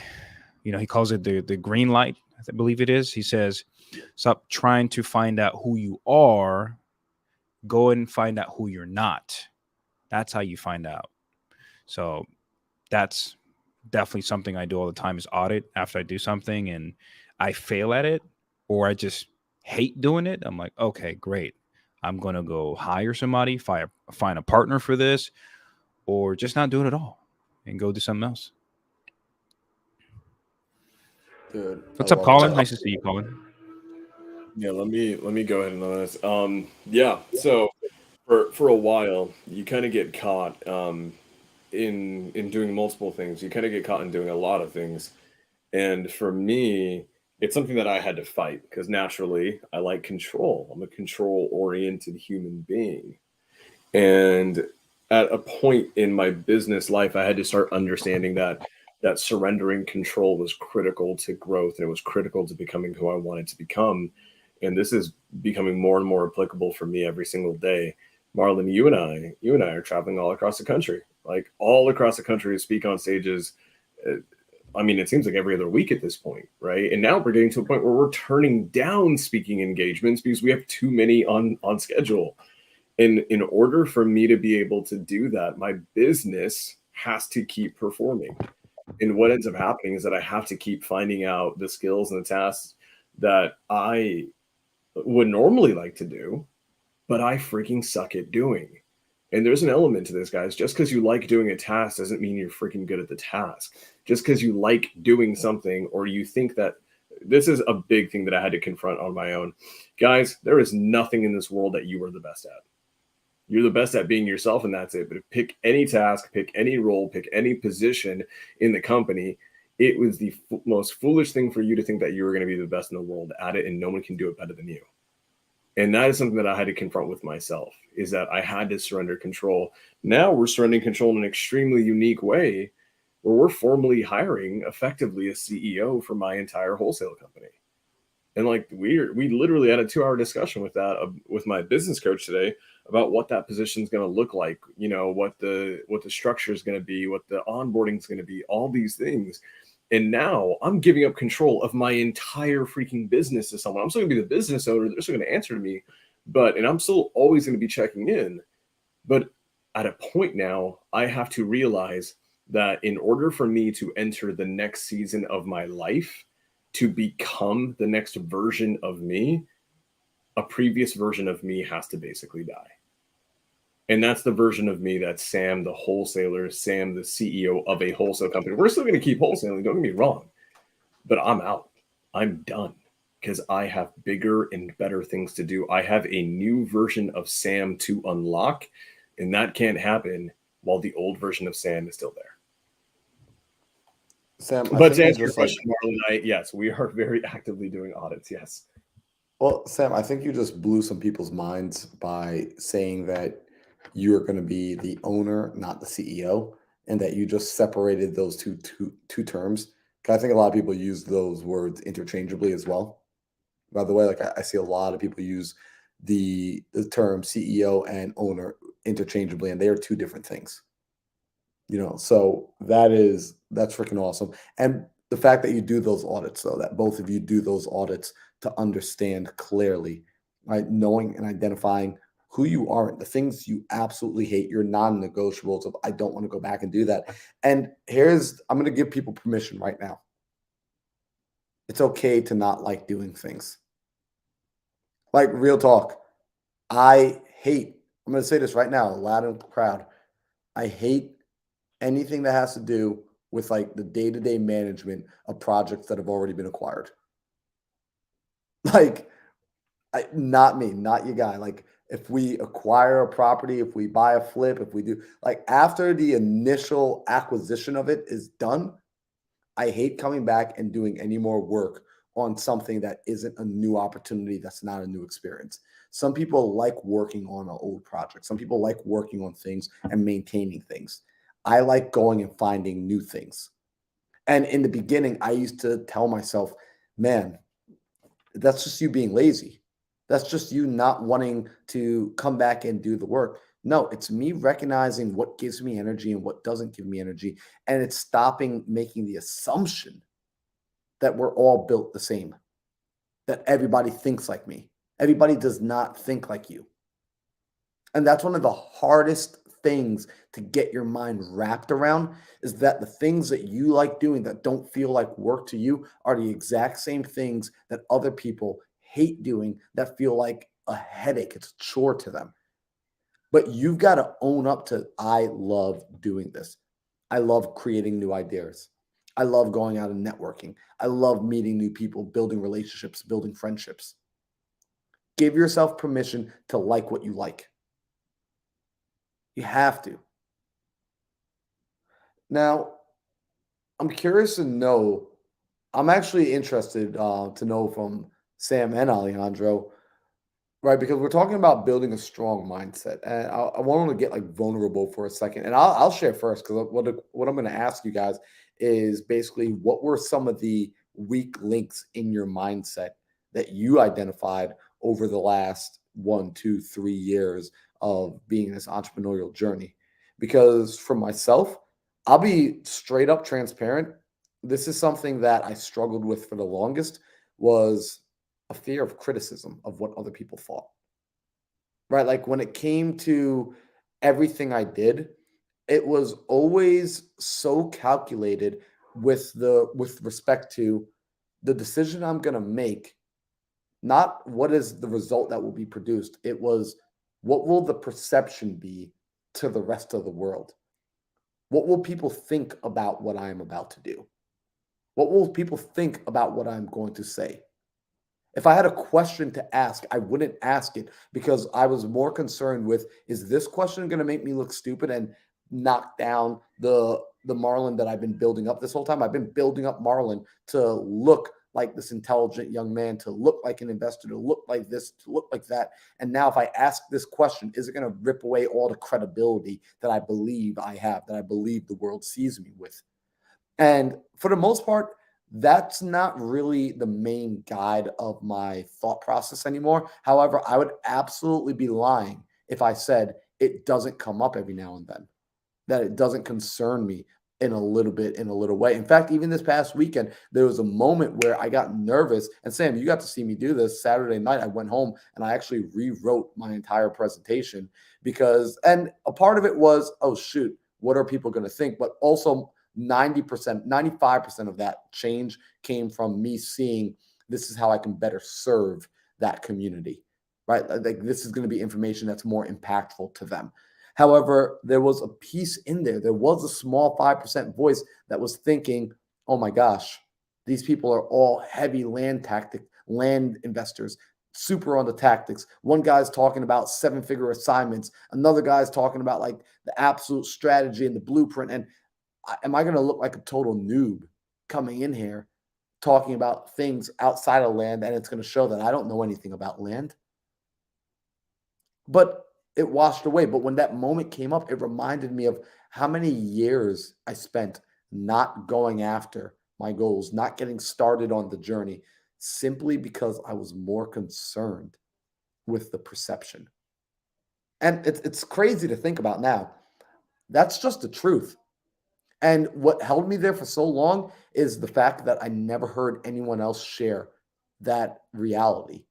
he calls it the green light, I believe it is. He says, stop trying to find out who you are, go and find out who you're not. That's how you find out. So that's definitely something I do all the time is audit after I do something and I fail at it or I just hate doing it. I'm like, okay, great. I'm going to go hire somebody, find a partner for this, or just not do it at all and go do something else. Dude, I What's up, love that. Colin? Nice to see you, Colin. Yeah, let me go ahead and on this. Yeah, so for a while, you kind of get caught in doing multiple things. You kind of get caught in doing a lot of things. And for me, it's something that I had to fight because naturally I like control. I'm a control oriented human being. And at a point in my business life, I had to start understanding that surrendering control was critical to growth and it was critical to becoming who I wanted to become. And this is becoming more and more applicable for me every single day. Marlon, you and I are traveling all across the country, like all across the country to speak on stages. uh, I mean, it seems like every other week at this point, right? And now we're getting to a point where we're turning down speaking engagements because we have too many on schedule. And in order for me to be able to do that, my business has to keep performing. And what ends up happening is that I have to keep finding out the skills and the tasks that I would normally like to do, but I freaking suck at doing. And there's an element to this, guys. Just because you like doing a task doesn't mean you're freaking good at the task. Just because you like doing something, or you think that, this is a big thing that I had to confront on my own. Guys, there is nothing in this world that you are the best at. You're the best at being yourself, and that's it. But pick any task, pick any role, pick any position in the company. It was the most foolish thing for you to think that you were going to be the best in the world at it, and no one can do it better than you. And that is something that I had to confront with myself, is that I had to surrender control. Now we're surrendering control in an extremely unique way, where we're formally hiring effectively a CEO for my entire wholesale company. And like we literally had a 2-hour discussion with that with my business coach today about what that position is going to look like, what the structure is going to be, what the onboarding is going to be, all these things. And now I'm giving up control of my entire freaking business to someone. I'm still going to be the business owner. They're still going to answer to me, and I'm still always going to be checking in. But at a point now, I have to realize that in order for me to enter the next season of my life, to become the next version of me, a previous version of me has to basically die. And that's the version of me that's Sam, the wholesaler, Sam, the CEO of a wholesale company. We're still going to keep wholesaling, don't get me wrong, but I'm out. I'm done, because I have bigger and better things to do. I have a new version of Sam to unlock, and that can't happen while the old version of Sam is still there. Sam, But to answer your question, Marlon, yes, we are very actively doing audits. Yes. Well, Sam, I think you just blew some people's minds by saying that you're going to be the owner, not the CEO, and that you just separated those two terms. 'Cause I think a lot of people use those words interchangeably as well. By the way, like I see a lot of people use the term CEO and owner interchangeably, and they are two different things. So that's freaking awesome. And the fact that you do those audits, though, that both of you do those audits to understand clearly, right? Knowing and identifying who you aren't, the things you absolutely hate, your non-negotiables of I don't want to go back and do that. And I'm going to give people permission right now. It's okay to not like doing things. Like real talk. I'm going to say this right now, loud and proud. I hate anything that has to do with like the day-to-day management of projects that have already been acquired. Like, not me, not your guy. Like, if we acquire a property, if we buy a flip, if we do, like, after the initial acquisition of it is done, I hate coming back and doing any more work on something that isn't a new opportunity, that's not a new experience. Some people like working on an old project. Some people like working on things and maintaining things. I like going and finding new things. And in the beginning, I used to tell myself, man, that's just you being lazy. That's just you not wanting to come back and do the work. No, it's me recognizing what gives me energy and what doesn't give me energy. And it's stopping making the assumption that we're all built the same, that everybody thinks like me. Everybody does not think like you. And that's one of the hardest things to get your mind wrapped around, is that the things that you like doing that don't feel like work to you are the exact same things that other people hate doing that feel like a headache. It's a chore to them. But you've got to own up to, I love doing this. I love creating new ideas. I love going out and networking. I love meeting new people, building relationships, building friendships. Give yourself permission to like what you like. You have to. Now, I'm curious to know, I'm actually interested to know from Sam and Alejandro, right? Because we're talking about building a strong mindset. And I want to get like vulnerable for a second. And I'll share first, because what I'm going to ask you guys is basically, what were some of the weak links in your mindset that you identified over the last 1, 2, 3 years of being in this entrepreneurial journey? Because for myself, I'll be straight up transparent. This is something that I struggled with for the longest, was a fear of criticism of what other people thought. right? Like when it came to everything I did, it was always so calculated with respect to the decision I'm going to make, not what is the result that will be produced. It was what will the perception be to the rest of the world? What will people think about what I am about to do? What will people think about what I'm going to say? If I had a question to ask, I wouldn't ask it because I was more concerned with, is this question going to make me look stupid and knock down the Marlon that I've been building up this whole time? I've been building up Marlon to look like this intelligent young man, to look like an investor, to look like this, to look like that. And now if I ask this question, is it going to rip away all the credibility that I believe I have, that I believe the world sees me with? And for the most part, that's not really the main guide of my thought process anymore. However, I would absolutely be lying if I said it doesn't come up every now and then, that it doesn't concern me in a little bit, in a little way. In fact, even this past weekend, there was a moment where I got nervous. And Sam, you got to see me do this Saturday night. I went home and I actually rewrote my entire presentation because, and a part of it was, oh, shoot, what are people going to think? But also, 90%, 95% of that change came from me seeing this is how I can better serve that community, right? Like this is going to be information that's more impactful to them. However, there was a piece in there. There was a small 5% voice that was thinking, oh my gosh, these people are all heavy land investors, super on the tactics. One guy's talking about 7-figure assignments. Another guy's talking about like the absolute strategy and the blueprint. And am I going to look like a total noob coming in here talking about things outside of land, and it's going to show that I don't know anything about land? But it washed away. But when that moment came up, it reminded me of how many years I spent not going after my goals, not getting started on the journey, simply because I was more concerned with the perception. And it's crazy to think about now. That's just the truth. And what held me there for so long is the fact that I never heard anyone else share that reality.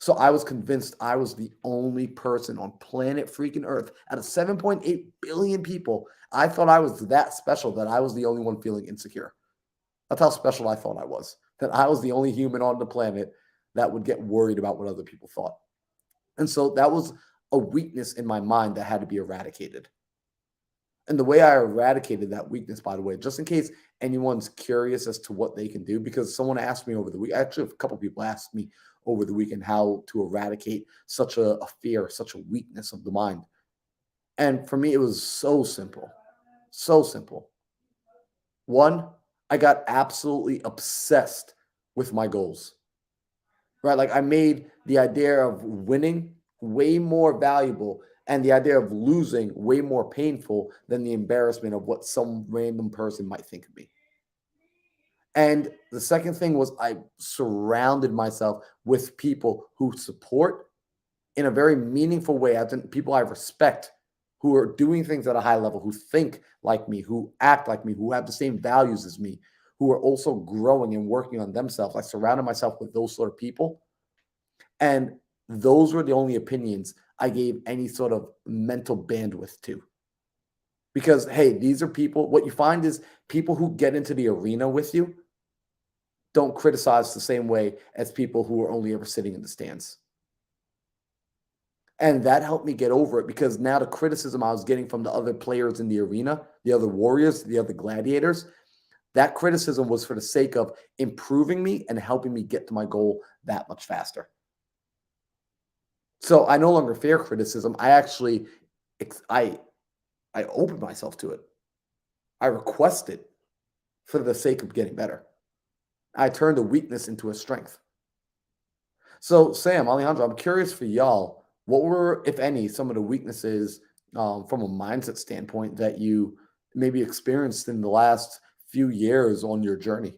So I was convinced I was the only person on planet freaking Earth out of 7.8 billion people. I thought I was that special that I was the only one feeling insecure. That's how special I thought I was, that I was the only human on the planet that would get worried about what other people thought. And so that was a weakness in my mind that had to be eradicated. And the way I eradicated that weakness, by the way, just in case anyone's curious as to what they can do, because someone asked me over the week, actually, a couple people asked me over the weekend how to eradicate such a fear, such a weakness of the mind. And for me, it was so simple, so simple. One, I got absolutely obsessed with my goals, right? Like I made the idea of winning way more valuable and the idea of losing way more painful than the embarrassment of what some random person might think of me. And the second thing was I surrounded myself with people who support in a very meaningful way. I think people I respect who are doing things at a high level, who think like me, who act like me, who have the same values as me, who are also growing and working on themselves. I surrounded myself with those sort of people. And those were the only opinions I gave any sort of mental bandwidth to. Because, hey, these are people, what you find is people who get into the arena with you don't criticize the same way as people who are only ever sitting in the stands. And that helped me get over it because now the criticism I was getting from the other players in the arena, the other warriors, the other gladiators, that criticism was for the sake of improving me and helping me get to my goal that much faster. So I no longer fear criticism. I actually, I open myself to it. I request it for the sake of getting better. I turned a weakness into a strength. So Sam, Alejandro, I'm curious for y'all, what were, if any, some of the weaknesses from a mindset standpoint that you maybe experienced in the last few years on your journey?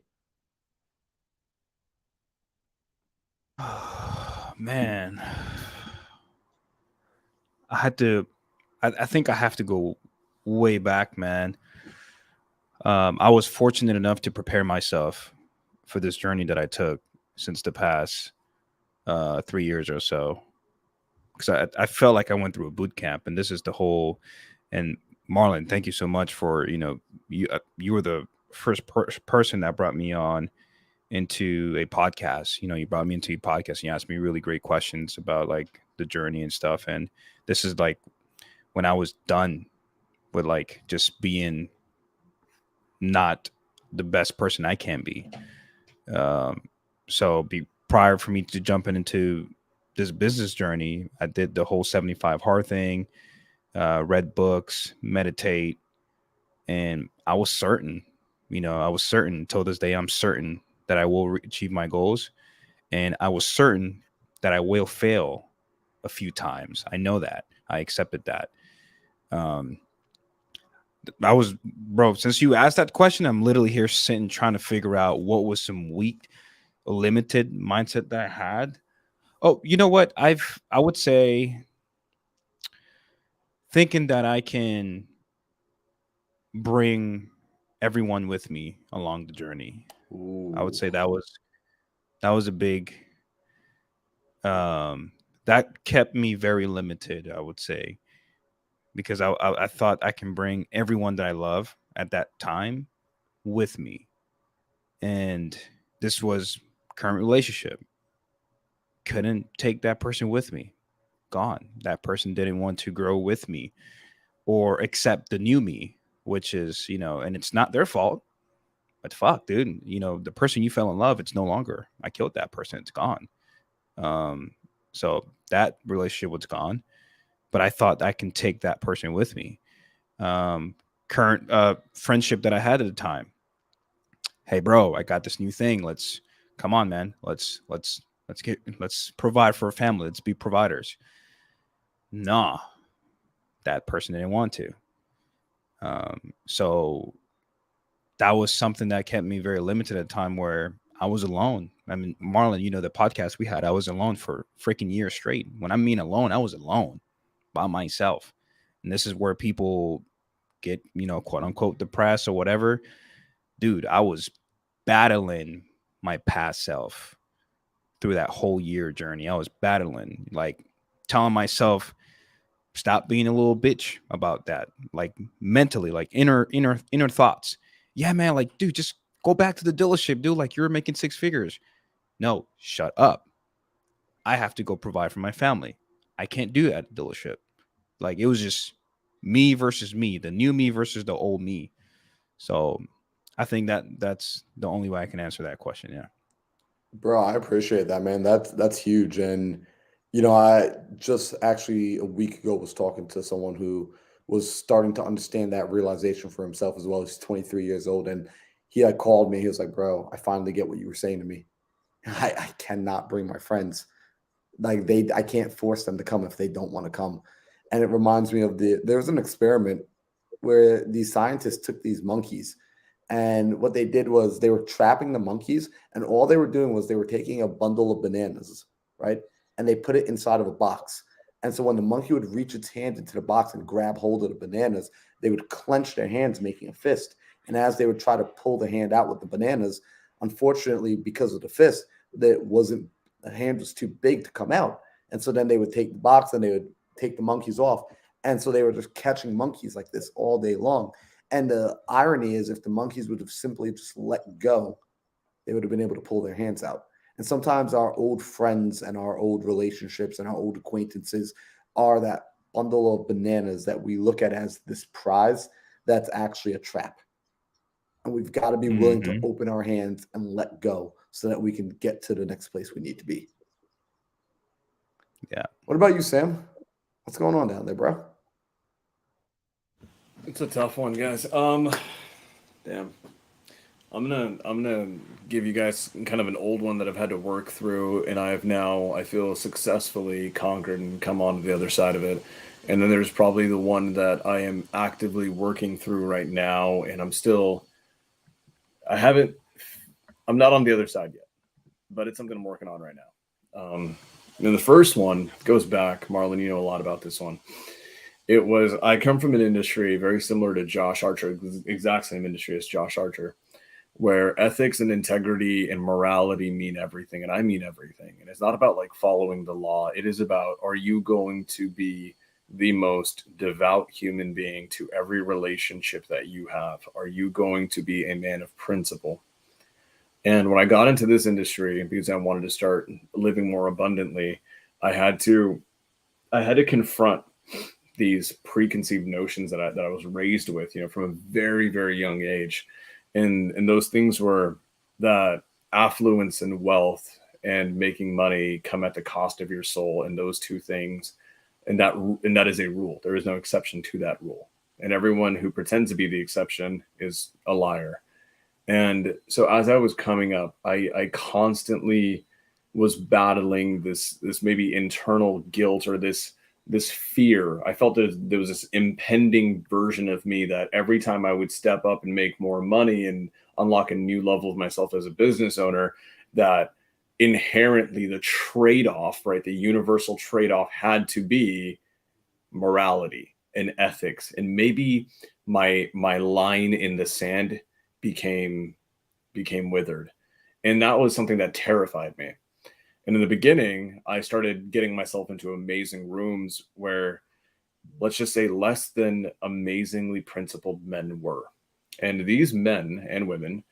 Man, I had to. I think I have to go way back, man. I was fortunate enough to prepare myself for this journey that I took since the past 3 years or so. because I felt like I went through a boot camp, and this is the whole. And Marlon, thank you so much for you were the first person that brought me on into a podcast. You brought me into a podcast and you asked me really great questions about like the journey and stuff. And this is like when I was done with like just being not the best person I can be. Um, so prior for me to jumping into this business journey, I did the whole 75 hard thing, read books, meditate, and I was certain, till this day, I'm certain that I will achieve my goals. And I was certain that I will fail a few times. I know that. I accepted that. Um, bro, since you asked that question, I'm literally here sitting trying to figure out what was some weak, limited mindset that I had. Oh, you know what? I would say thinking that I can bring everyone with me along the journey. I would Ooh. say that was a big that kept me very limited, I would say, because I thought I can bring everyone that I love at that time with me. And this was current relationship. Couldn't take that person with me. Gone. That person didn't want to grow with me or accept the new me, which is, and it's not their fault. But fuck, dude, the person you fell in love, it's no longer. I killed that person. It's gone. Um, so that relationship was gone. But I thought I can take that person with me. Um, Current friendship that I had at the time. Hey, bro, I got this new thing. Let's come on, man. Let's provide for a family. Let's be providers. Nah, that person didn't want to. So that was something that kept me very limited at a time where I was alone. I mean, Marlon, the podcast we had, I was alone for freaking years straight. When I mean alone, I was alone by myself. And this is where people get, quote unquote, depressed or whatever. Dude, I was battling my past self through that whole year journey. I was battling, like telling myself, stop being a little bitch about that, like mentally, like inner thoughts. Yeah, man, like, dude, just go back to the dealership, dude. Like, you're making six figures. No, shut up. I have to go provide for my family. I can't do that at the dealership. Like, it was just me versus me, the new me versus the old me. So I think that's the only way I can answer that question. Yeah. Bro, I appreciate that, man. That's huge. And I just actually a week ago was talking to someone who was starting to understand that realization for himself as well. He's 23 years old, and he had called me. He was like, "Bro, I finally get what you were saying to me. I cannot bring my friends. Like I can't force them to come if they don't want to come." And it reminds me of there was an experiment where these scientists took these monkeys, and what they did was they were trapping the monkeys, and all they were doing was they were taking a bundle of bananas, right? And they put it inside of a box. And so when the monkey would reach its hand into the box and grab hold of the bananas, they would clench their hands, making a fist. And as they would try to pull the hand out with the bananas, unfortunately, because of the fist, the hand was too big to come out. And so then they would take the box and they would take the monkeys off. And so they were just catching monkeys like this all day long. And the irony is, if the monkeys would have simply just let go, they would have been able to pull their hands out. And sometimes our old friends and our old relationships and our old acquaintances are that bundle of bananas that we look at as this prize that's actually a trap. And we've got to be willing to Mm-hmm. open our hands and let go so that we can get to the next place we need to be. Yeah. What about you, Sam? What's going on down there, bro? It's a tough one, guys. Damn. I'm gonna give you guys kind of an old one that I've had to work through, and I have now, I feel, successfully conquered and come on to the other side of it. And then there's probably the one that I am actively working through right now, and I haven't, I'm not on the other side yet, but it's something I'm working on right now. And the first one goes back, Marlon, you know a lot about this one. I come from an industry very similar to Josh Archer, exact same industry as Josh Archer, where ethics and integrity and morality mean everything. And I mean everything. And it's not about like following the law. It is about, are you going to be the most devout human being to every relationship that you have? Are you going to be a man of principle? And when I got into this industry, because I wanted to start living more abundantly, I had to confront these preconceived notions that I was raised with, from a very, very young age. And those things were that affluence and wealth and making money come at the cost of your soul, and those two things. And that is a rule. There is no exception to that rule. And everyone who pretends to be the exception is a liar. And so as I was coming up, I constantly was battling this maybe internal guilt or this fear. I felt that there was this impending version of me that every time I would step up and make more money and unlock a new level of myself as a business owner, that inherently the trade-off, right, the universal trade-off had to be morality and ethics. And maybe my line in the sand became withered. And that was something that terrified me. And in the beginning, I started getting myself into amazing rooms where, let's just say, less than amazingly principled men were. And these men and women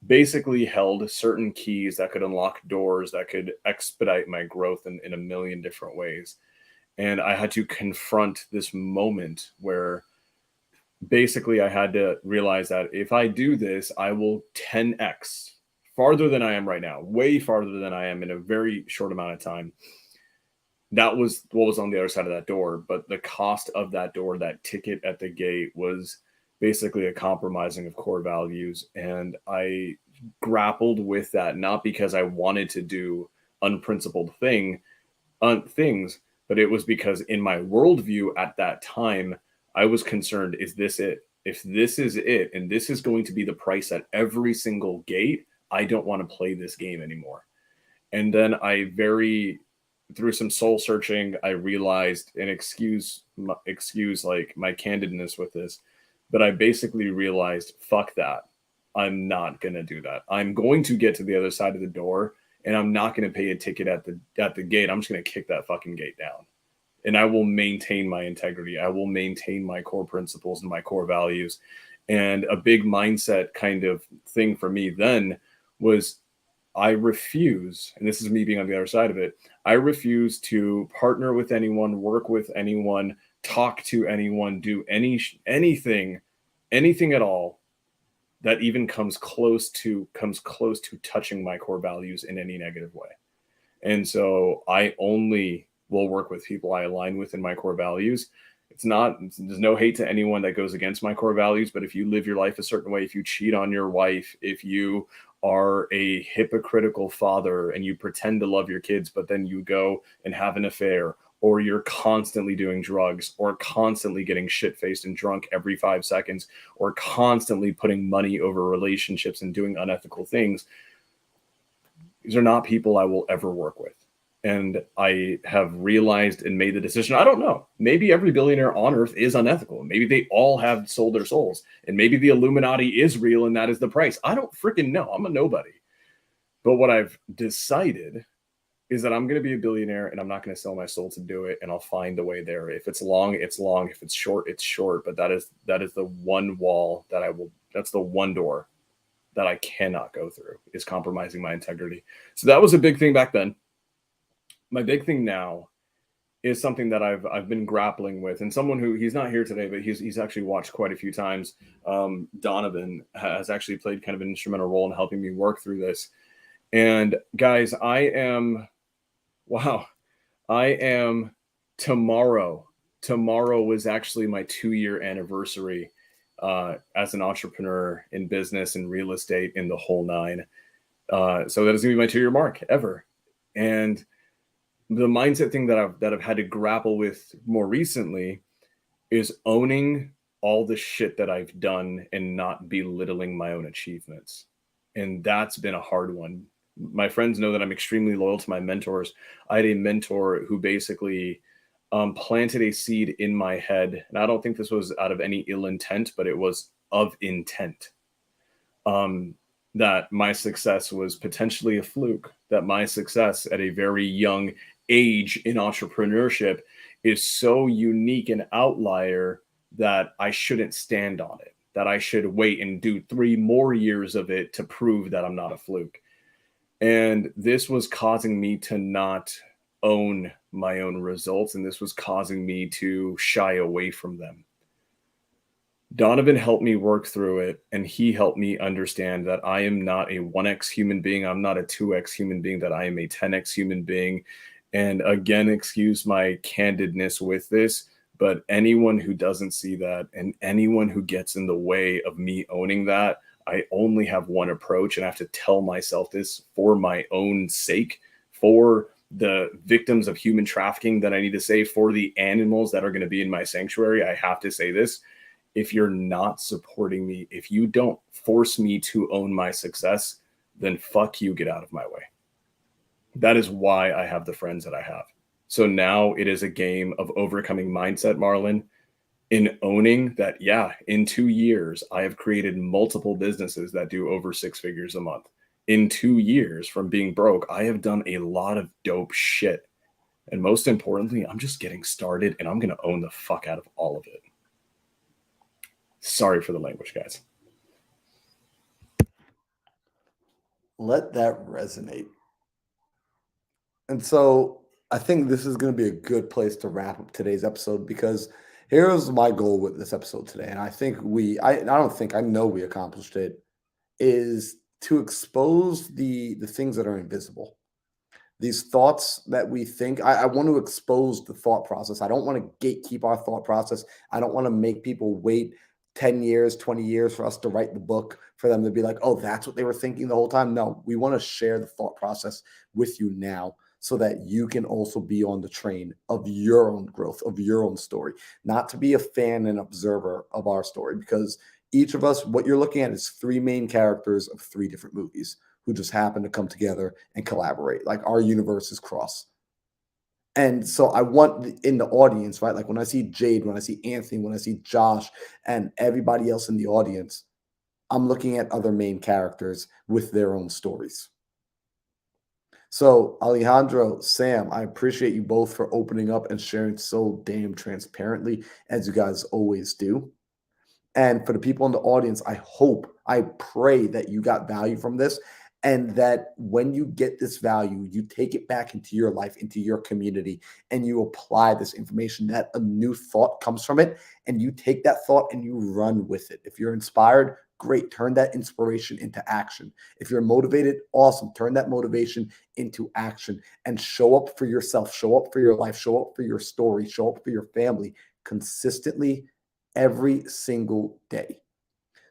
basically held certain keys that could unlock doors that could expedite my growth in a million different ways. And I had to confront this moment where basically I had to realize that if I do this, I will 10x farther than I am right now, way farther than I am in a very short amount of time. That was what was on the other side of that door. But the cost of that door, that ticket at the gate, was basically a compromising of core values. And I grappled with that, not because I wanted to do unprincipled things, but it was because in my worldview at that time, I was concerned, is this it? If this is it, and this is going to be the price at every single gate, I don't want to play this game anymore. And then through some soul searching, I realized, and excuse like my candidness with this, but I basically realized, fuck that. I'm not going to do that. I'm going to get to the other side of the door, and I'm not going to pay a ticket at the gate. I'm just going to kick that fucking gate down. And I will maintain my integrity. I will maintain my core principles and my core values. And a big mindset kind of thing for me then was, I refuse, and this is me being on the other side of it, I refuse to partner with anyone, work with anyone, talk to anyone, do anything at all that even comes close to touching my core values in any negative way. And so I only will work with people I align with in my core values. There's no hate to anyone that goes against my core values, but if you live your life a certain way, if you cheat on your wife, if you are a hypocritical father and you pretend to love your kids, but then you go and have an affair, or you're constantly doing drugs, or constantly getting shit-faced and drunk every 5 seconds, or constantly putting money over relationships and doing unethical things, these are not people I will ever work with. And I have realized and made the decision, I don't know, maybe every billionaire on earth is unethical. Maybe they all have sold their souls. And maybe the Illuminati is real and that is the price. I don't freaking know. I'm a nobody. But what I've decided is that I'm going to be a billionaire, and I'm not going to sell my soul to do it. And I'll find a way there. If it's long, it's long. If it's short, it's short. But that is the one wall that's the one door that I cannot go through, is compromising my integrity. So that was a big thing back then. My big thing now is something that I've been grappling with, and someone who, he's not here today, but he's actually watched quite a few times. Donovan has actually played kind of an instrumental role in helping me work through this. And guys, tomorrow was actually my 2-year anniversary as an entrepreneur in business and real estate in the whole nine. So that is gonna be my 2-year mark ever. And the mindset thing that I've had to grapple with more recently is owning all the shit that I've done and not belittling my own achievements. And that's been a hard one. My friends know that I'm extremely loyal to my mentors. I had a mentor who basically planted a seed in my head. And I don't think this was out of any ill intent, but it was of intent. that my success was potentially a fluke, that my success at a very young age in entrepreneurship is so unique and outlier that I shouldn't stand on it, that I should wait and do 3 more years of it to prove that I'm not a fluke. And this was causing me to not own my own results, and this was causing me to shy away from them. Donovan helped me work through it, and he helped me understand that I am not a 1x human being. I'm not a 2x human being, that I am a 10x human being. And again, excuse my candidness with this, but anyone who doesn't see that and anyone who gets in the way of me owning that, I only have one approach, and I have to tell myself this for my own sake, for the victims of human trafficking that I need to say, for the animals that are going to be in my sanctuary. I have to say this: if you're not supporting me, if you don't force me to own my success, then fuck you, get out of my way. That is why I have the friends that I have. So now it is a game of overcoming mindset, Marlon, in owning that, yeah, in 2 years, I have created multiple businesses that do over 6 figures a month. In 2 years from being broke, I have done a lot of dope shit. And most importantly, I'm just getting started, and I'm going to own the fuck out of all of it. Sorry for the language, guys. Let that resonate. And so I think this is going to be a good place to wrap up today's episode, because here's my goal with this episode today. And I think I know we accomplished it, is to expose the things that are invisible. These thoughts that we think, I want to expose the thought process. I don't want to gatekeep our thought process. I don't want to make people wait 10 years, 20 years for us to write the book, for them to be like, oh, that's what they were thinking the whole time. No, we want to share the thought process with you now, so that you can also be on the train of your own growth, of your own story, not to be a fan and observer of our story, because each of us, what you're looking at is 3 main characters of 3 different movies who just happen to come together and collaborate. Like, our universes cross. And so I want in the audience, right? Like, when I see Jade, when I see Anthony, when I see Josh, and everybody else in the audience, I'm looking at other main characters with their own stories. So, Alejandro, Sam, I appreciate you both for opening up and sharing so damn transparently, as you guys always do. And for the people in the audience, I pray that you got value from this, and that when you get this value, you take it back into your life, into your community, and you apply this information, that a new thought comes from it, and you take that thought and you run with it. If you're inspired, great. Turn that inspiration into action. If you're motivated, awesome. Turn that motivation into action, and show up for yourself, show up for your life, show up for your story, show up for your family consistently every single day.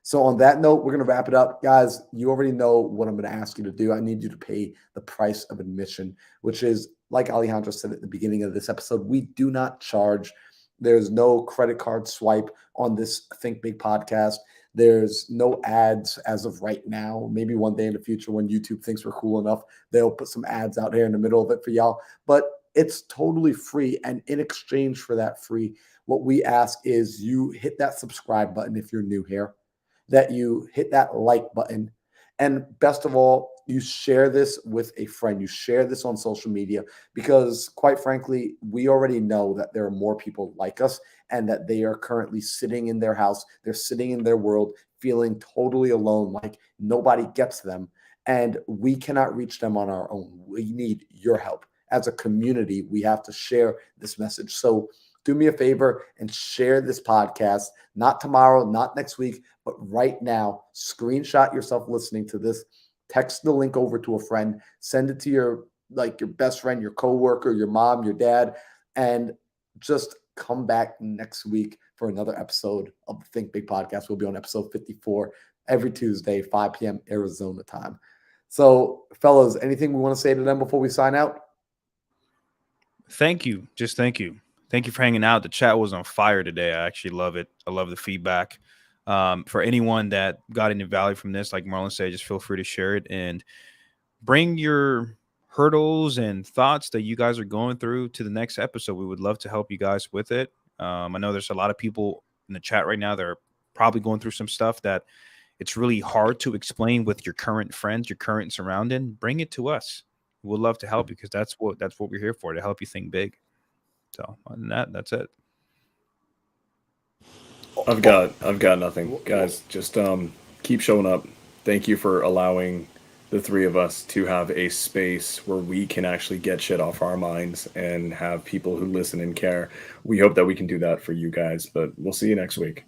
So on that note, we're going to wrap it up. Guys, you already know what I'm going to ask you to do. I need you to pay the price of admission, which is, like Alejandro said at the beginning of this episode, we do not charge. There's no credit card swipe on this Think Big podcast. There's no ads as of right now. Maybe one day in the future, when YouTube thinks we're cool enough, they'll put some ads out here in the middle of it for y'all. But it's totally free. And in exchange for that free, what we ask is you hit that subscribe button if you're new here, that you hit that like button, and best of all, you share this with a friend. You share this on social media, because quite frankly, we already know that there are more people like us, and that they are currently sitting in their house. They're sitting in their world, feeling totally alone, like nobody gets them. And we cannot reach them on our own. We need your help. As a community, we have to share this message. So do me a favor and share this podcast, not tomorrow, not next week, but right now. Screenshot yourself listening to this, text the link over to a friend, send it to your best friend, your coworker, your mom, your dad, and just come back next week for another episode of the Think Big podcast. We'll be on episode 54 every Tuesday, 5 p.m. Arizona time. So, fellas, anything we want to say to them before we sign out? Thank you. Just thank you. Thank you for hanging out. The chat was on fire today. I actually love it. I love the feedback. For anyone that got any value from this, like Marlon said, just feel free to share it and bring your hurdles and thoughts that you guys are going through to the next episode. We would love to help you guys with it. I know there's a lot of people in the chat right now that are probably going through some stuff that it's really hard to explain with your current friends, your current surrounding, bring it to us. We'd love to help you because that's what we're here for, to help you think big. So other than that, that's it. I've got nothing, guys. Just keep showing up. Thank you for allowing the three of us to have a space where we can actually get shit off our minds and have people who listen and care. We hope that we can do that for you guys, but we'll see you next week.